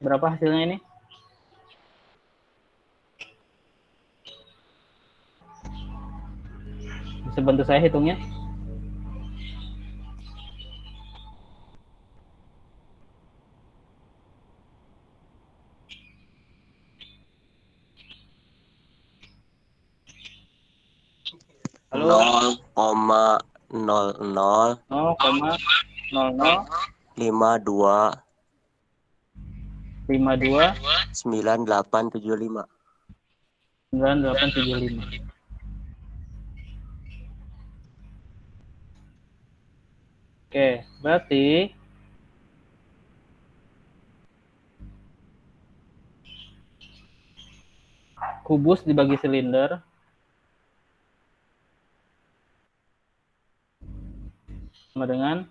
Berapa hasilnya ini? Bisa bantu saya hitungnya? Halo? 0,00 0,0052 52 9875. 9875. Oke, berarti kubus dibagi silinder sama dengan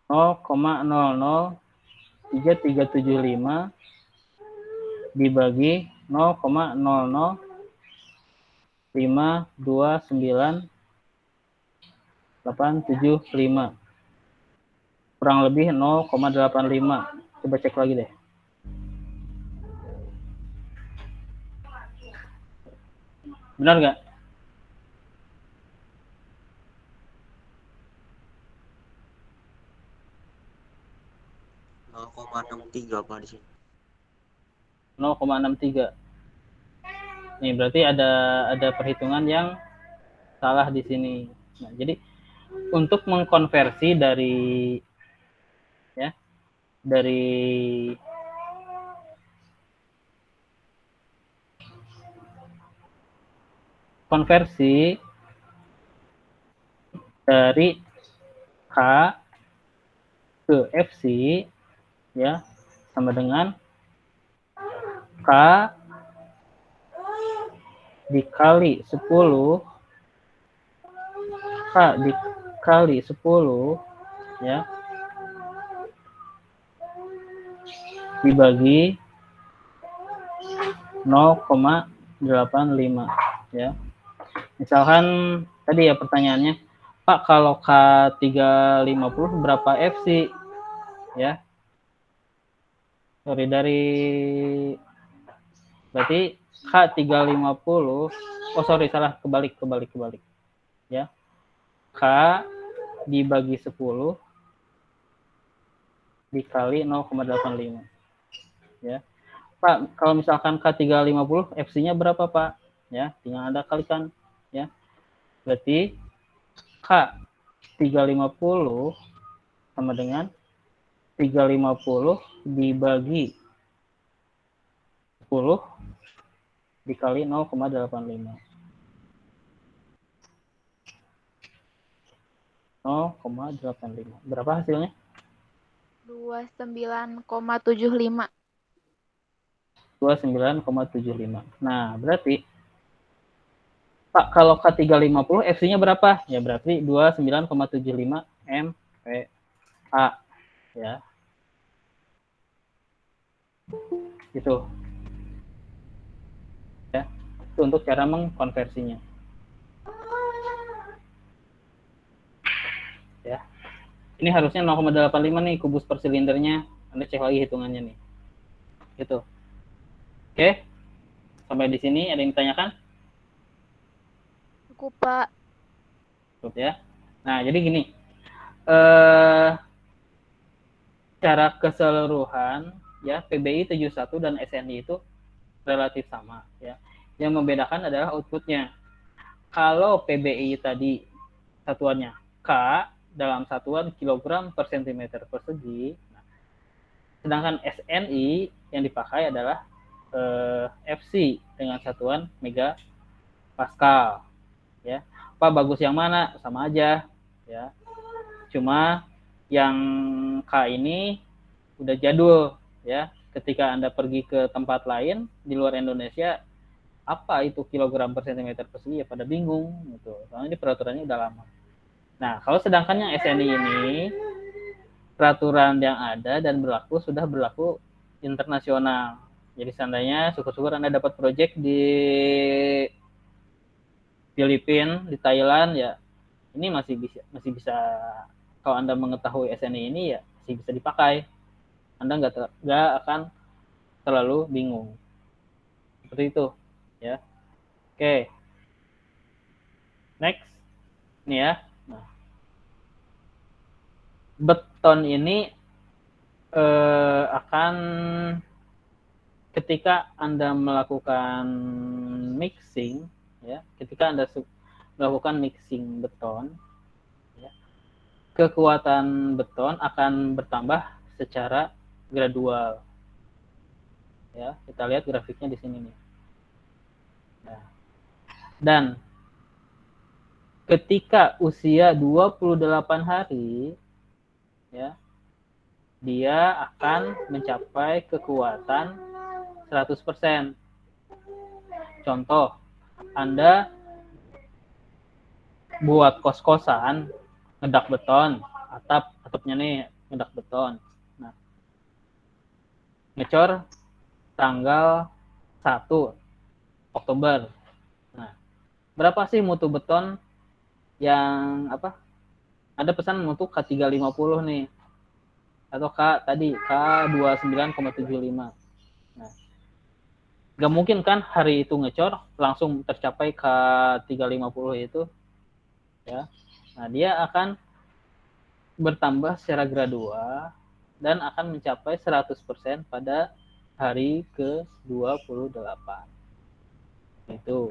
0,003375 dibagi 0,00529,875 kurang lebih 0,85. Coba cek lagi deh. Benar nggak? Pak di sini. 0,63. Nih berarti ada perhitungan yang salah di sini. Nah, jadi untuk mengkonversi dari konversi dari K ke FC ya sama dengan K dikali 10 K dikali 10 ya dibagi 0,85 ya. Misalkan tadi ya pertanyaannya, Pak, kalau K350 berapa FC? Ya. Sorry, berarti K350, oh sorry, salah, kebalik. Ya. K dibagi 10 dikali 0,85. Ya. Pak, kalau misalkan K350 FC-nya berapa, Pak? Ya, tinggal Anda kalikan ya. Berarti K350 sama dengan 350 dibagi 10 dikali 0,85. 0,85. Berapa hasilnya? 29,75. 29,75. Nah, berarti Pak, kalau K350 FC-nya berapa? Ya berarti 29,75 MPa ya. Itu. Ya. Itu untuk cara mengkonversinya. Ya. Ini harusnya 0,85 nih kubus per silindernya. Anda cek lagi hitungannya nih. Gitu. Oke. Sampai di sini ada yang ditanyakan? Cukup, Pak. Cukup ya. Nah, jadi gini. Secara keseluruhan ya PBI 71 dan SNI itu relatif sama ya. Yang membedakan adalah outputnya. Kalau PBI tadi satuannya K dalam satuan kilogram per sentimeter persegi, nah, sedangkan SNI yang dipakai adalah FC dengan satuan megapascal ya. Pak, bagus yang mana? Sama aja ya. Cuma yang K ini udah jadul ya. Ketika Anda pergi ke tempat lain di luar Indonesia, apa itu kilogram per sentimeter persegi ya pada bingung gitu. Soalnya ini peraturannya udah lama. Nah, kalau sedangkan yang SNI ini peraturan yang ada dan berlaku sudah berlaku internasional. Jadi seandainya syukur-syukur Anda dapat proyek di Filipina, di Thailand ya, ini masih bisa kalau Anda mengetahui SNI ini ya masih bisa dipakai. Anda nggak akan terlalu bingung. Seperti itu, ya. Oke. Next. Ini ya. Nah, beton ini akan ketika Anda melakukan mixing, ya, ketika Anda melakukan mixing beton, ya, kekuatan beton akan bertambah secara gradual. Ya, kita lihat grafiknya di sini nih. Nah, dan ketika usia 28 hari, ya, dia akan mencapai kekuatan 100%. Contoh, Anda buat kos-kosan, ngedak beton, atapnya nih ngedak beton. Nah, ngecor tanggal 1 Oktober. Nah, berapa sih mutu beton yang Ada pesan mutu K350 nih. Atau K29,75. Nah, gak mungkin kan hari itu ngecor langsung tercapai K350 itu. Ya. Nah, dia akan bertambah secara gradual dan akan mencapai 100% pada hari ke-28. Itu.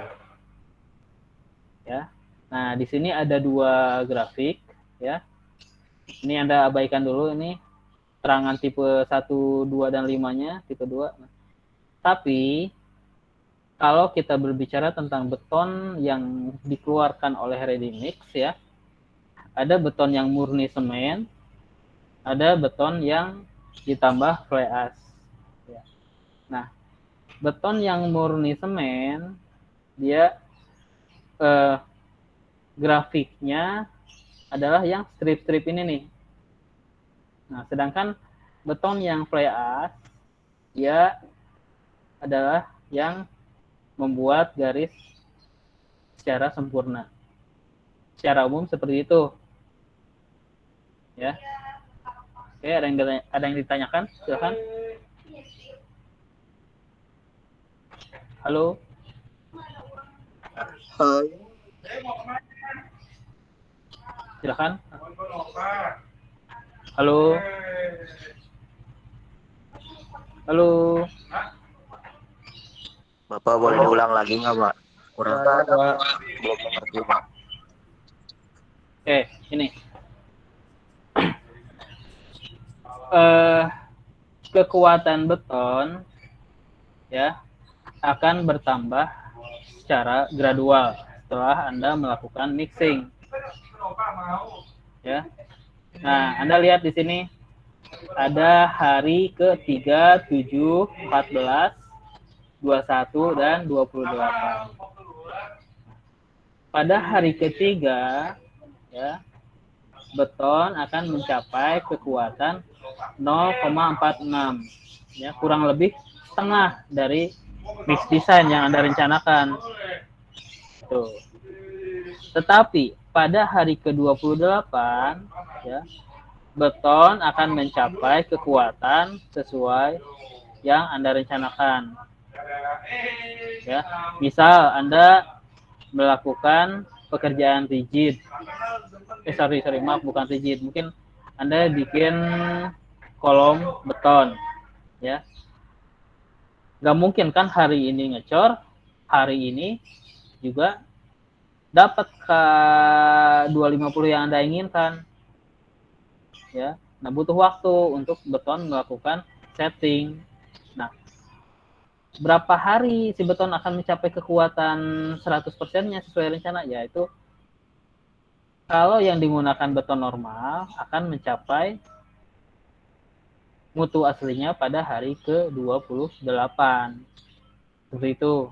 Ya. Nah, di sini ada 2 grafik, ya. Ini Anda abaikan dulu ini terangan tipe 1, 2 dan 5-nya, tipe 2. Tapi kalau kita berbicara tentang beton yang dikeluarkan oleh ready mix, ya. Ada beton yang murni semen, ada beton yang ditambah fly ash. Ya. Nah, beton yang murni semen dia grafiknya adalah yang strip-strip ini nih. Nah, sedangkan beton yang fly ash dia adalah yang membuat garis secara sempurna. Secara umum seperti itu. Ya. Oke, ada yang ditanyakan? Silakan. Halo. Silakan. Halo. Halo. Bapak boleh diulang lagi nggak, Pak? Kurang belum mengerti, Pak. Oke, ini. Kekuatan beton ya akan bertambah secara gradual setelah Anda melakukan mixing. Ya. Nah, Anda lihat di sini ada hari ke-3, 7, 14, 21 dan 28. Pada hari ketiga, ya, beton akan mencapai kekuatan 0,46, ya, kurang lebih setengah dari mix design yang Anda rencanakan. Tuh. Tetapi pada hari ke-28, ya, beton akan mencapai kekuatan sesuai yang Anda rencanakan. Ya, misal Anda melakukan pekerjaan rigid. Maaf, bukan rigid. Mungkin Anda bikin kolom beton, ya. Gak mungkin kan hari ini ngecor, hari ini juga dapat K250 yang Anda inginkan. Ya. Nah, butuh waktu untuk beton melakukan setting. Nah, berapa hari si beton akan mencapai kekuatan 100%-nya sesuai rencana? Yaitu kalau yang digunakan beton normal akan mencapai mutu aslinya pada hari ke-28. Seperti itu.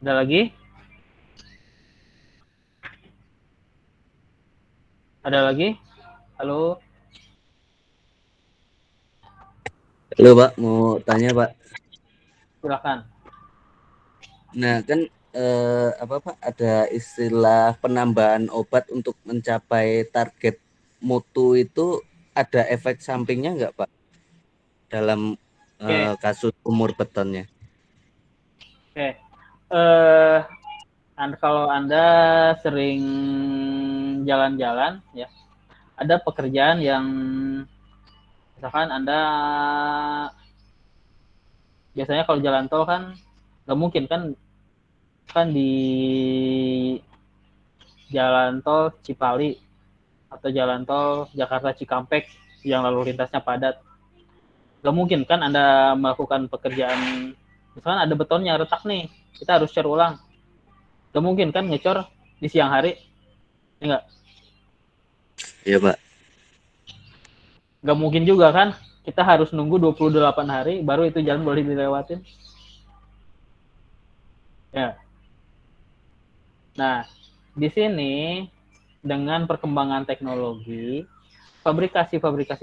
Ada lagi? Ada lagi? Halo? Halo Pak, mau tanya Pak. Silakan. Nah kan apa Pak, ada istilah penambahan obat untuk mencapai target mutu itu ada efek sampingnya nggak Pak dalam Oke, kasus umur betonnya? oke. Kalau Anda sering jalan-jalan, ya, ada pekerjaan yang misalkan Anda biasanya kalau jalan tol kan nggak mungkin kan di jalan tol Cipali atau jalan tol Jakarta Cikampek yang lalu lintasnya padat. Nggak mungkin kan Anda melakukan pekerjaan, misalkan ada betonnya retak nih, kita harus cor ulang. Nggak mungkin kan ngecor di siang hari, ya nggak? Iya Pak. Nggak mungkin juga kan kita harus nunggu 28 hari baru itu jalan boleh dilewatin. Ya. Nah, di sini dengan perkembangan teknologi, fabrikasi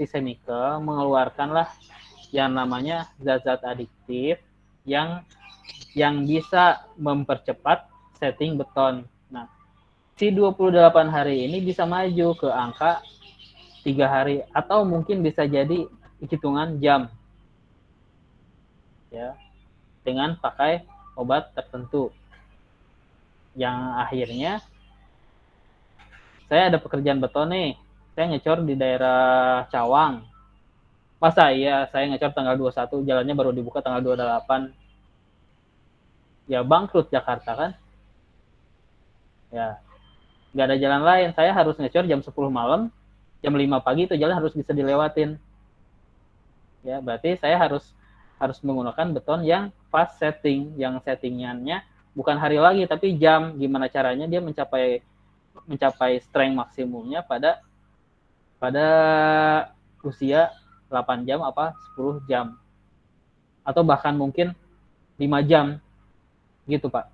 chemical mengeluarkanlah yang namanya zat-zat adiktif yang bisa mempercepat setting beton. Nah, si 28 hari ini bisa maju ke angka 3 hari atau mungkin bisa jadi hitungan jam. Ya, dengan pakai obat tertentu. Yang akhirnya saya ada pekerjaan beton nih. Saya ngecor di daerah Cawang. Masa iya saya ngecor tanggal 21, jalannya baru dibuka tanggal 28. Ya bangkrut Jakarta kan. Ya, nggak ada jalan lain. Saya harus ngecor jam 10 malam, jam 5 pagi itu jalan harus bisa dilewatin. Ya, berarti saya harus menggunakan beton yang fast setting, yang settingannya bukan hari lagi tapi jam. Gimana caranya dia mencapai strength maksimumnya pada usia 8 jam apa 10 jam atau bahkan mungkin 5 jam gitu Pak.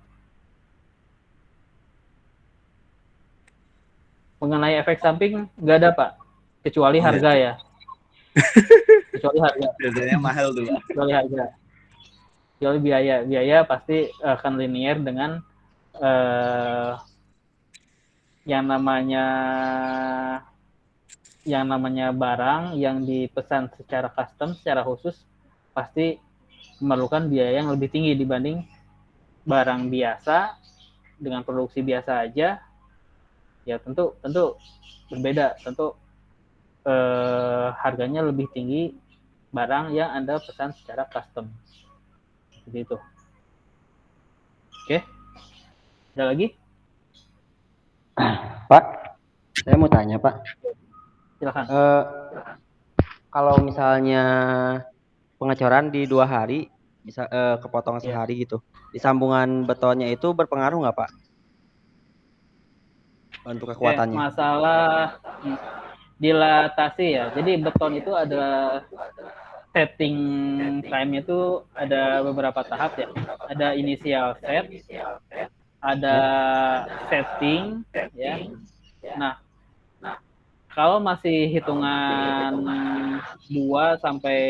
Mengenai efek samping nggak ada Pak, kecuali harga ya. Kecuali harga. Biasanya mahal tuh Pak. Kecuali harga. Kecuali biaya pasti akan linear dengan yang namanya barang yang dipesan secara custom, secara khusus pasti memerlukan biaya yang lebih tinggi dibanding barang biasa dengan produksi biasa aja. Ya tentu berbeda, tentu harganya lebih tinggi barang yang Anda pesan secara custom. Seperti itu. Oke. Ada lagi? Pak, saya mau tanya Pak. Silakan. Kalau misalnya pengecoran di 2 hari, bisa kepotong sehari gitu, di sambungan betonnya itu berpengaruh nggak Pak? Untuk kekuatannya. Masalah dilatasi ya. Jadi beton itu ada setting time itu ada beberapa tahap ya. Ada initial set, ada setting ya. Nah, kalau masih hitungan 2 sampai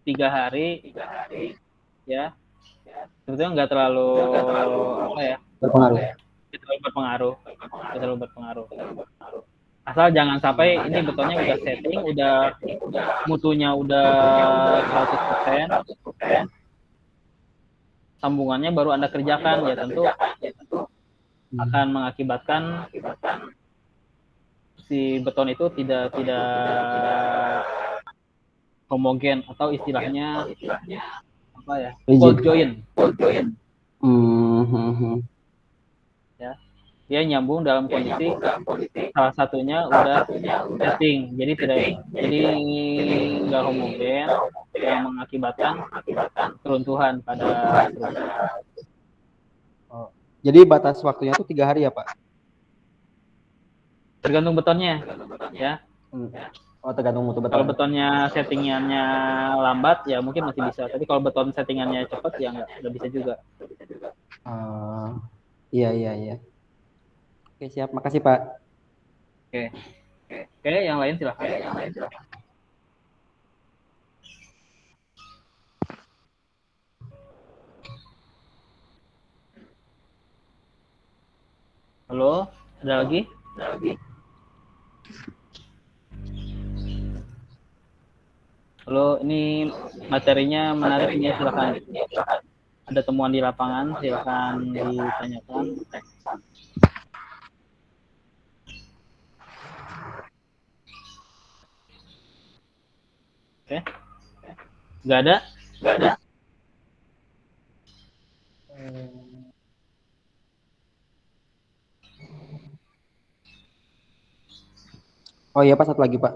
3 hari ya, sebetulnya nggak terlalu berpengaruh. Asal jangan sampai ini betonnya udah setting, udah mutunya udah 100%, sambungannya baru Anda kerjakan, ya tentu akan mengakibatkan si beton itu tidak homogen atau istilahnya apa ya, cold join. Ya, dia nyambung dalam kondisi salah satunya udah setting, jadi nggak homogen yang mengakibatkan keruntuhan pada Jadi batas waktunya itu 3 hari ya Pak? tergantung betonnya ya. Oh, tergantung mutu beton. Kalau betonnya settingannya lambat ya mungkin masih bisa, tapi kalau beton settingannya cepat ya nggak bisa juga. Iya. Oke, siap. Makasih Pak. Oke, yang lain silakan. Halo, ada lagi? Halo, ini materinya menarik ini, silakan. Ada temuan di lapangan, silakan ditanyakan. Oke, nggak ada? Oh iya Pak, satu lagi Pak.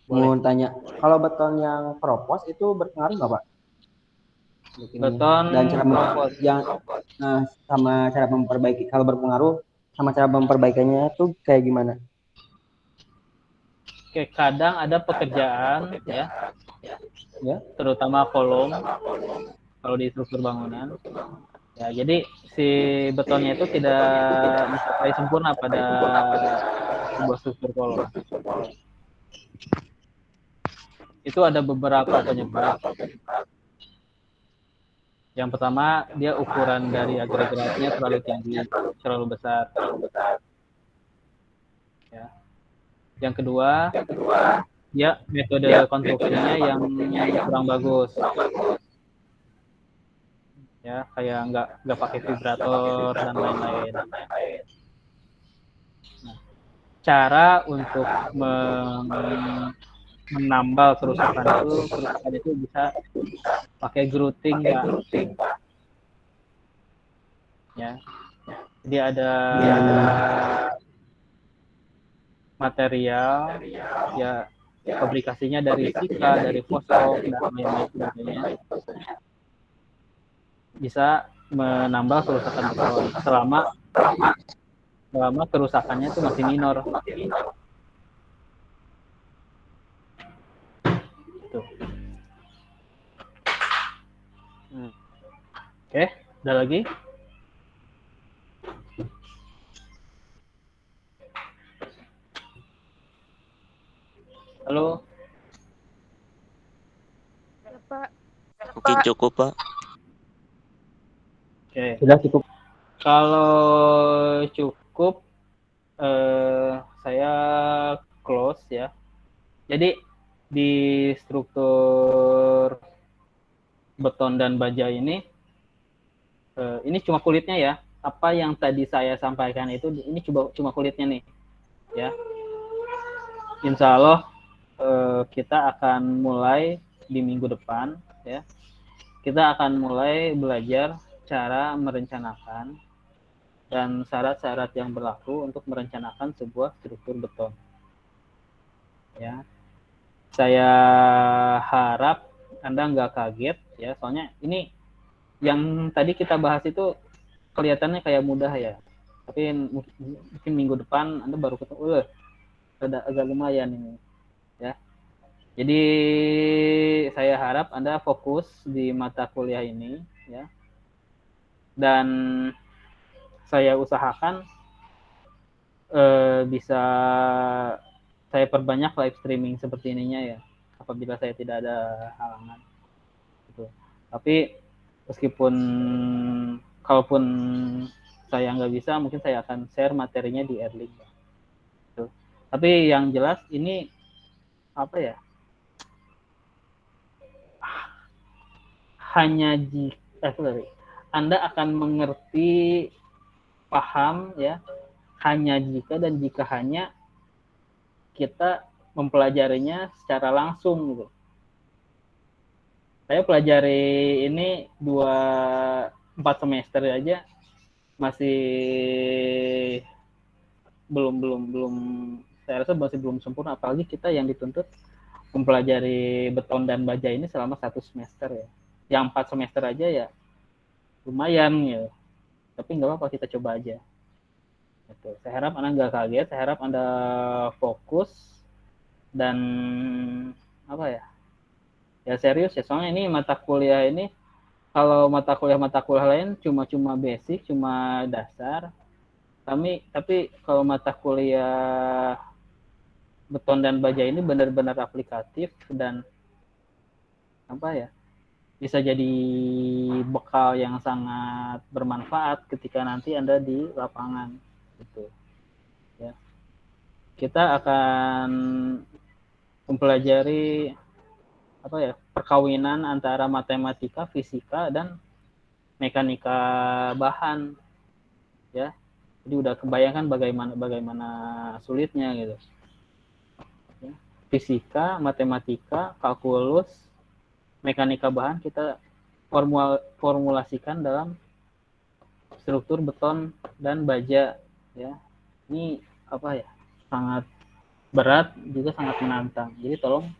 Boleh. Mau tanya, kalau beton yang propos itu berpengaruh nggak Pak? Untuk ini. Beton Dan cara propos. sama cara memperbaiki, kalau berpengaruh sama cara memperbaikinya tuh kayak gimana? Oke, kadang ada pekerjaan ya, Ya. terutama kolom kalau di struktur bangunan. Ya, jadi si betonnya itu tidak mencapai sempurna pada sebuah struktur kolom. Itu ada beberapa penyebab. Yang pertama, dia ukuran dari agregatnya terlalu tinggi, terlalu besar. Ya. Yang kedua, ya metode konstruksinya yang kurang bagus. Ya, kayak nggak pakai vibrator dan lain-lain. Nah, cara untuk menambal kerusakan itu bisa pakai grouting, Pak. Ya. Jadi ada material ya fabrikasinya dari sika, dari fosfor dan lain-lain sebagainya. Bisa menambal kerusakan beton selama kerusakannya itu masih minor. Tuh. Oke, ada lagi? Halo? Ya, Pak. Mungkin cukup, Pak. Oke. Sudah cukup. Kalau cukup, saya close ya. Jadi di struktur beton dan baja ini cuma kulitnya ya. Apa yang tadi saya sampaikan itu ini cuma kulitnya nih, ya. Insya Allah kita akan mulai di minggu depan, ya. Kita akan mulai belajar cara merencanakan dan syarat-syarat yang berlaku untuk merencanakan sebuah struktur beton. Ya, saya harap Anda nggak kaget ya, soalnya ini yang tadi kita bahas itu kelihatannya kayak mudah ya, tapi mungkin minggu depan Anda baru ketemu, agak lumayan ini, ya. Jadi saya harap Anda fokus di mata kuliah ini, ya. Dan saya usahakan bisa saya perbanyak live streaming seperti ininya ya, apabila saya tidak ada halangan. Gitu. Tapi meskipun kalaupun saya nggak bisa, mungkin saya akan share materinya di Airlink. Gitu. Tapi yang jelas ini apa ya? Hanya Anda akan mengerti, paham ya, hanya jika dan jika hanya kita mempelajarinya secara langsung gitu. Saya pelajari ini 4 semester aja masih belum saya rasa masih belum sempurna, apalagi kita yang dituntut mempelajari beton dan baja ini selama 1 semester ya. Yang 4 semester aja ya lumayan ya. Tapi nggak apa-apa, kita coba aja. Gitu. Saya harap Anda nggak kaget, saya harap Anda fokus dan apa ya? Ya serius ya, soalnya ini mata kuliah ini, kalau mata kuliah lain cuma basic, cuma dasar. Tapi kalau mata kuliah beton dan baja ini benar-benar aplikatif dan apa ya? Bisa jadi bekal yang sangat bermanfaat ketika nanti Anda di lapangan. Gitu. Ya. Kita akan mempelajari perkawinan antara matematika, fisika, dan mekanika bahan, ya. Jadi udah kebayangkan bagaimana sulitnya gitu. Ya. Fisika, matematika, kalkulus, mekanika bahan kita formulasikan dalam struktur beton dan baja, ya. Ini sangat berat juga sangat menantang. Jadi tolong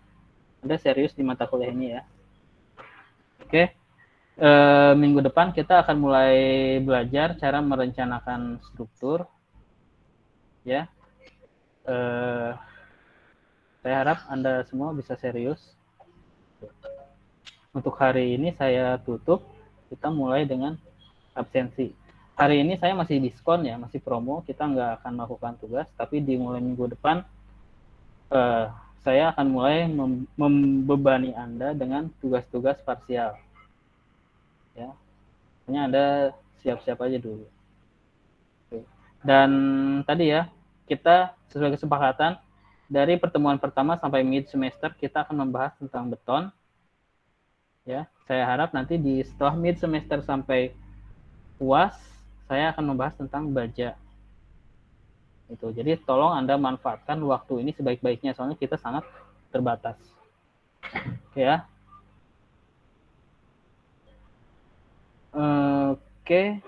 Anda serius di mata kuliah ini ya. Oke. Minggu depan kita akan mulai belajar cara merencanakan struktur, ya. Saya harap Anda semua bisa serius. Untuk hari ini saya tutup. Kita mulai dengan absensi. Hari ini saya masih diskon ya, masih promo. Kita nggak akan melakukan tugas, tapi dimulai minggu depan saya akan mulai membebani Anda dengan tugas-tugas parsial. Ya, hanya Anda siap-siap aja dulu. Dan tadi ya, kita sesuai kesepakatan dari pertemuan pertama sampai mid semester kita akan membahas tentang beton. Ya, saya harap nanti setelah mid semester sampai UAS saya akan membahas tentang baja. Itu. Jadi tolong Anda manfaatkan waktu ini sebaik-baiknya soalnya kita sangat terbatas. Ya. Oke.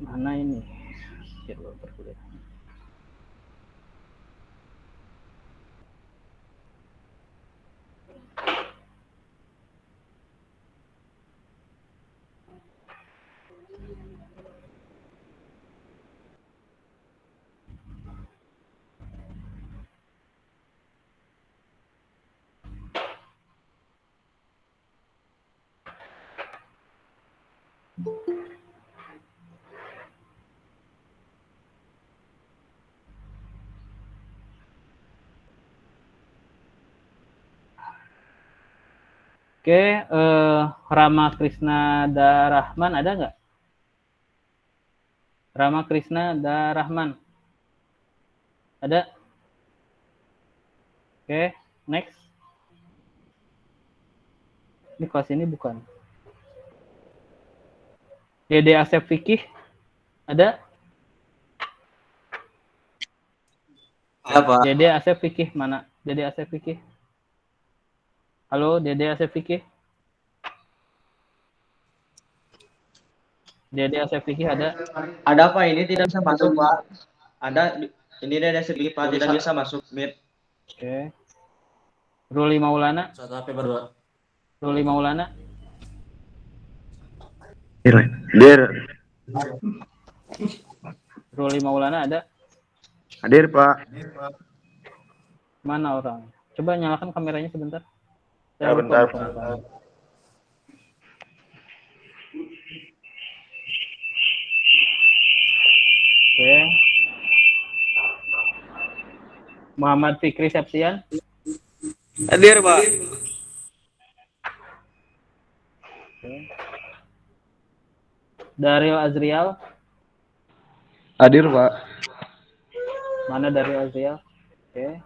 Mana ini? Jadwal perkuliahan. Oke, Rama Krishna Darahman ada nggak? Rama Krishna Darahman. Ada? Oke, next. Ini kelas ini bukan. Dede Asep Fikih. Ada? Ada, Pak. Dede Asep Fikih mana? Dede Asep Fikih. Halo, Dede Asep Fikih. Dede Asep Fikih ada? Ada Pak, ini tidak bisa masuk Pak. Ada ini Dede Asep Fikih Pak tidak bisa masuk meet. Oke. Ruli Maulana. Satu HP berdua. Ruli Maulana. Hadir. Ruli Maulana ada? Hadir, Pak. Mana orang? Coba nyalakan kameranya sebentar. Ya, bentar. Oke. Muhammad Fikri Septian. Hadir, Pak. Oke. Daryl Azrial. Hadir, Pak. Mana Daryl Azrial? Oke.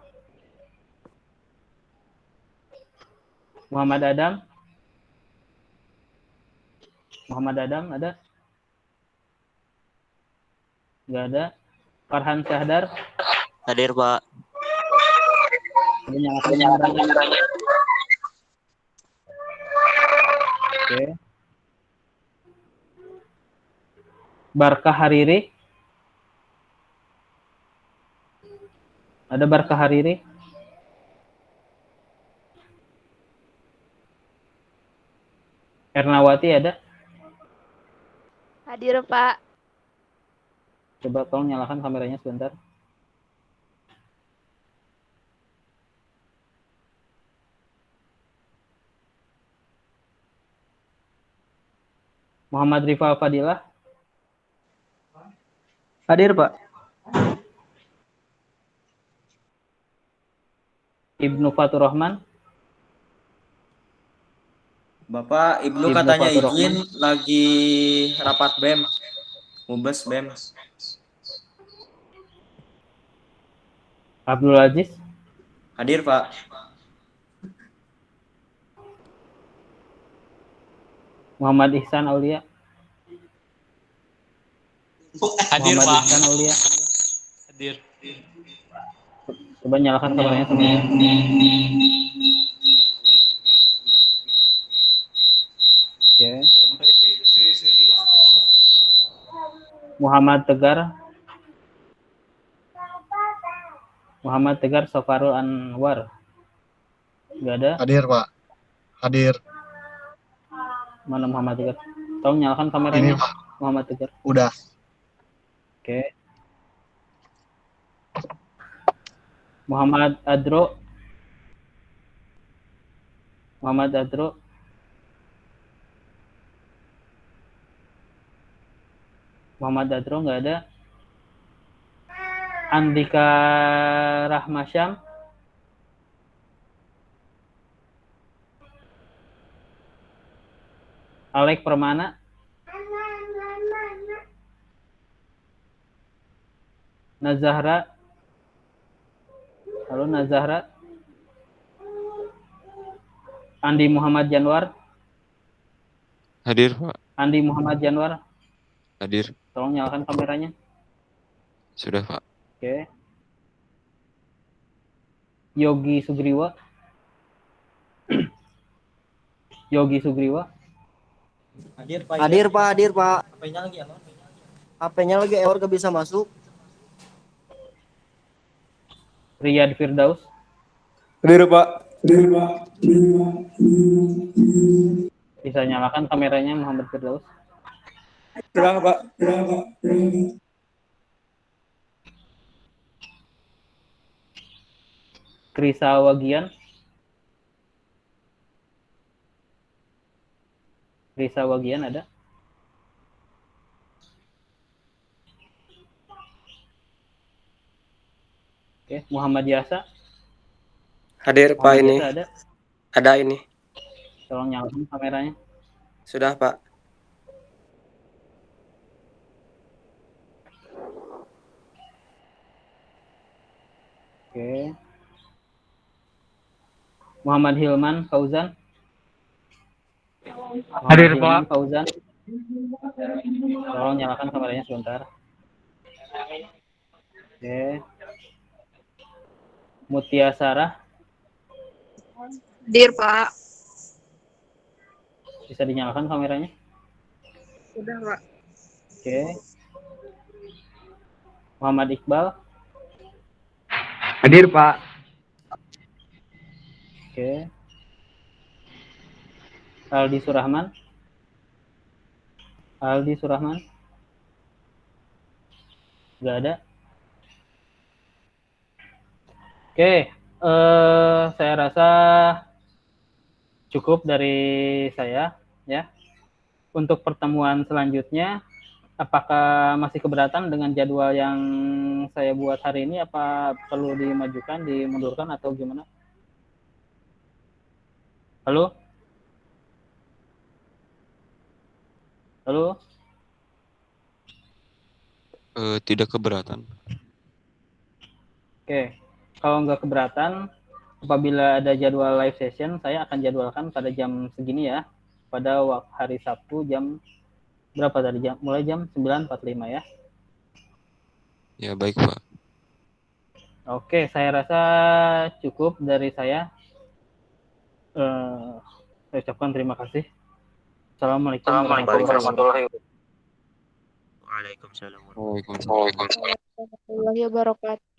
Muhammad Adam. Muhammad Adam ada? Nggak ada. Farhan Syahdar. Hadir, Pak. Coba nyalakan kameranya. Oke. Barkah Hariri. Ada Barkah Hariri? Ernawati ada? Hadir, Pak. Coba tolong nyalakan kameranya sebentar. Muhammad Rifal Fadilah. Hadir, Pak. Ibnu Fatur Rahman. Bapak, Ibnu Ibnu katanya Fatur izin Rahman. lagi rapat BEM. Mubes BEM. Abdul Aziz. Hadir, Pak. Muhammad Ihsan Aulia. Hadir, Muhammad Pak. Ihsan Aulia. Hadir. Coba nyalakan kameranya semuanya. Oke. Muhammad Tegar. Muhammad Tegar Sofarul Anwar. Enggak ada. Hadir, Pak. Hadir. Mana Muhammad Tegar? Tolong nyalakan kameranya. Ini, Pak. Muhammad Tegar. Udah. Oke. Muhammad Adro. Muhammad Adro. Muhammad Adro nggak ada. Andika Rahmasyam. Alek Permana. Nazahra. Halo Nazahra. Andi Muhammad Janwar. Hadir, Pak. Andi Muhammad Janwar. Hadir. Tolong nyalakan kameranya. Sudah, Pak. Oke. Yogi Sugriwa. Yogi Sugriwa. Hadir, Pak. Hadir, Pak. Hadir, Pak. HP-nya lagi error. HP-nya lagi error, gak bisa masuk. Riyad Firdaus. Hadir, Pak. Bisa nyalakan kameranya Muhammad Firdaus. Sudah, Pak. Krisa Wagian. Krisa Wagian ada? Oke, Muhammad Yasa. Hadir, Pak, Muhammad ini. Yasa ada? Ada ini. Tolong nyalakan kameranya. Sudah, Pak. Oke. Muhammad Hilman Fauzan. Hadir, Hilman Pak. Fauzan. Tolong nyalakan kameranya sebentar. Oke. Mutia Sarah. Hadir, Pak. Bisa dinyalakan kameranya? Sudah, Pak. Oke. Muhammad Iqbal. Hadir, Pak. Oke. Aldi Surahman. Aldi Surahman. Nggak ada. Oke. Saya rasa cukup dari saya ya. Untuk pertemuan selanjutnya, apakah masih keberatan dengan jadwal yang saya buat hari ini? Apa perlu dimajukan, dimundurkan, atau gimana? Halo? Halo? Tidak keberatan. Oke. Kalau nggak keberatan, apabila ada jadwal live session, saya akan jadwalkan pada jam segini ya. Pada hari Sabtu jam berapa tadi? Mulai jam 9.45 ya. Ya, baik, Pak. Oke, saya rasa cukup dari saya. Saya ucapkan terima kasih. Assalamualaikum warahmatullahi wabarakatuh. Waalaikumsalam. Waalaikumsalam. Warahmatullahi wabarakatuh.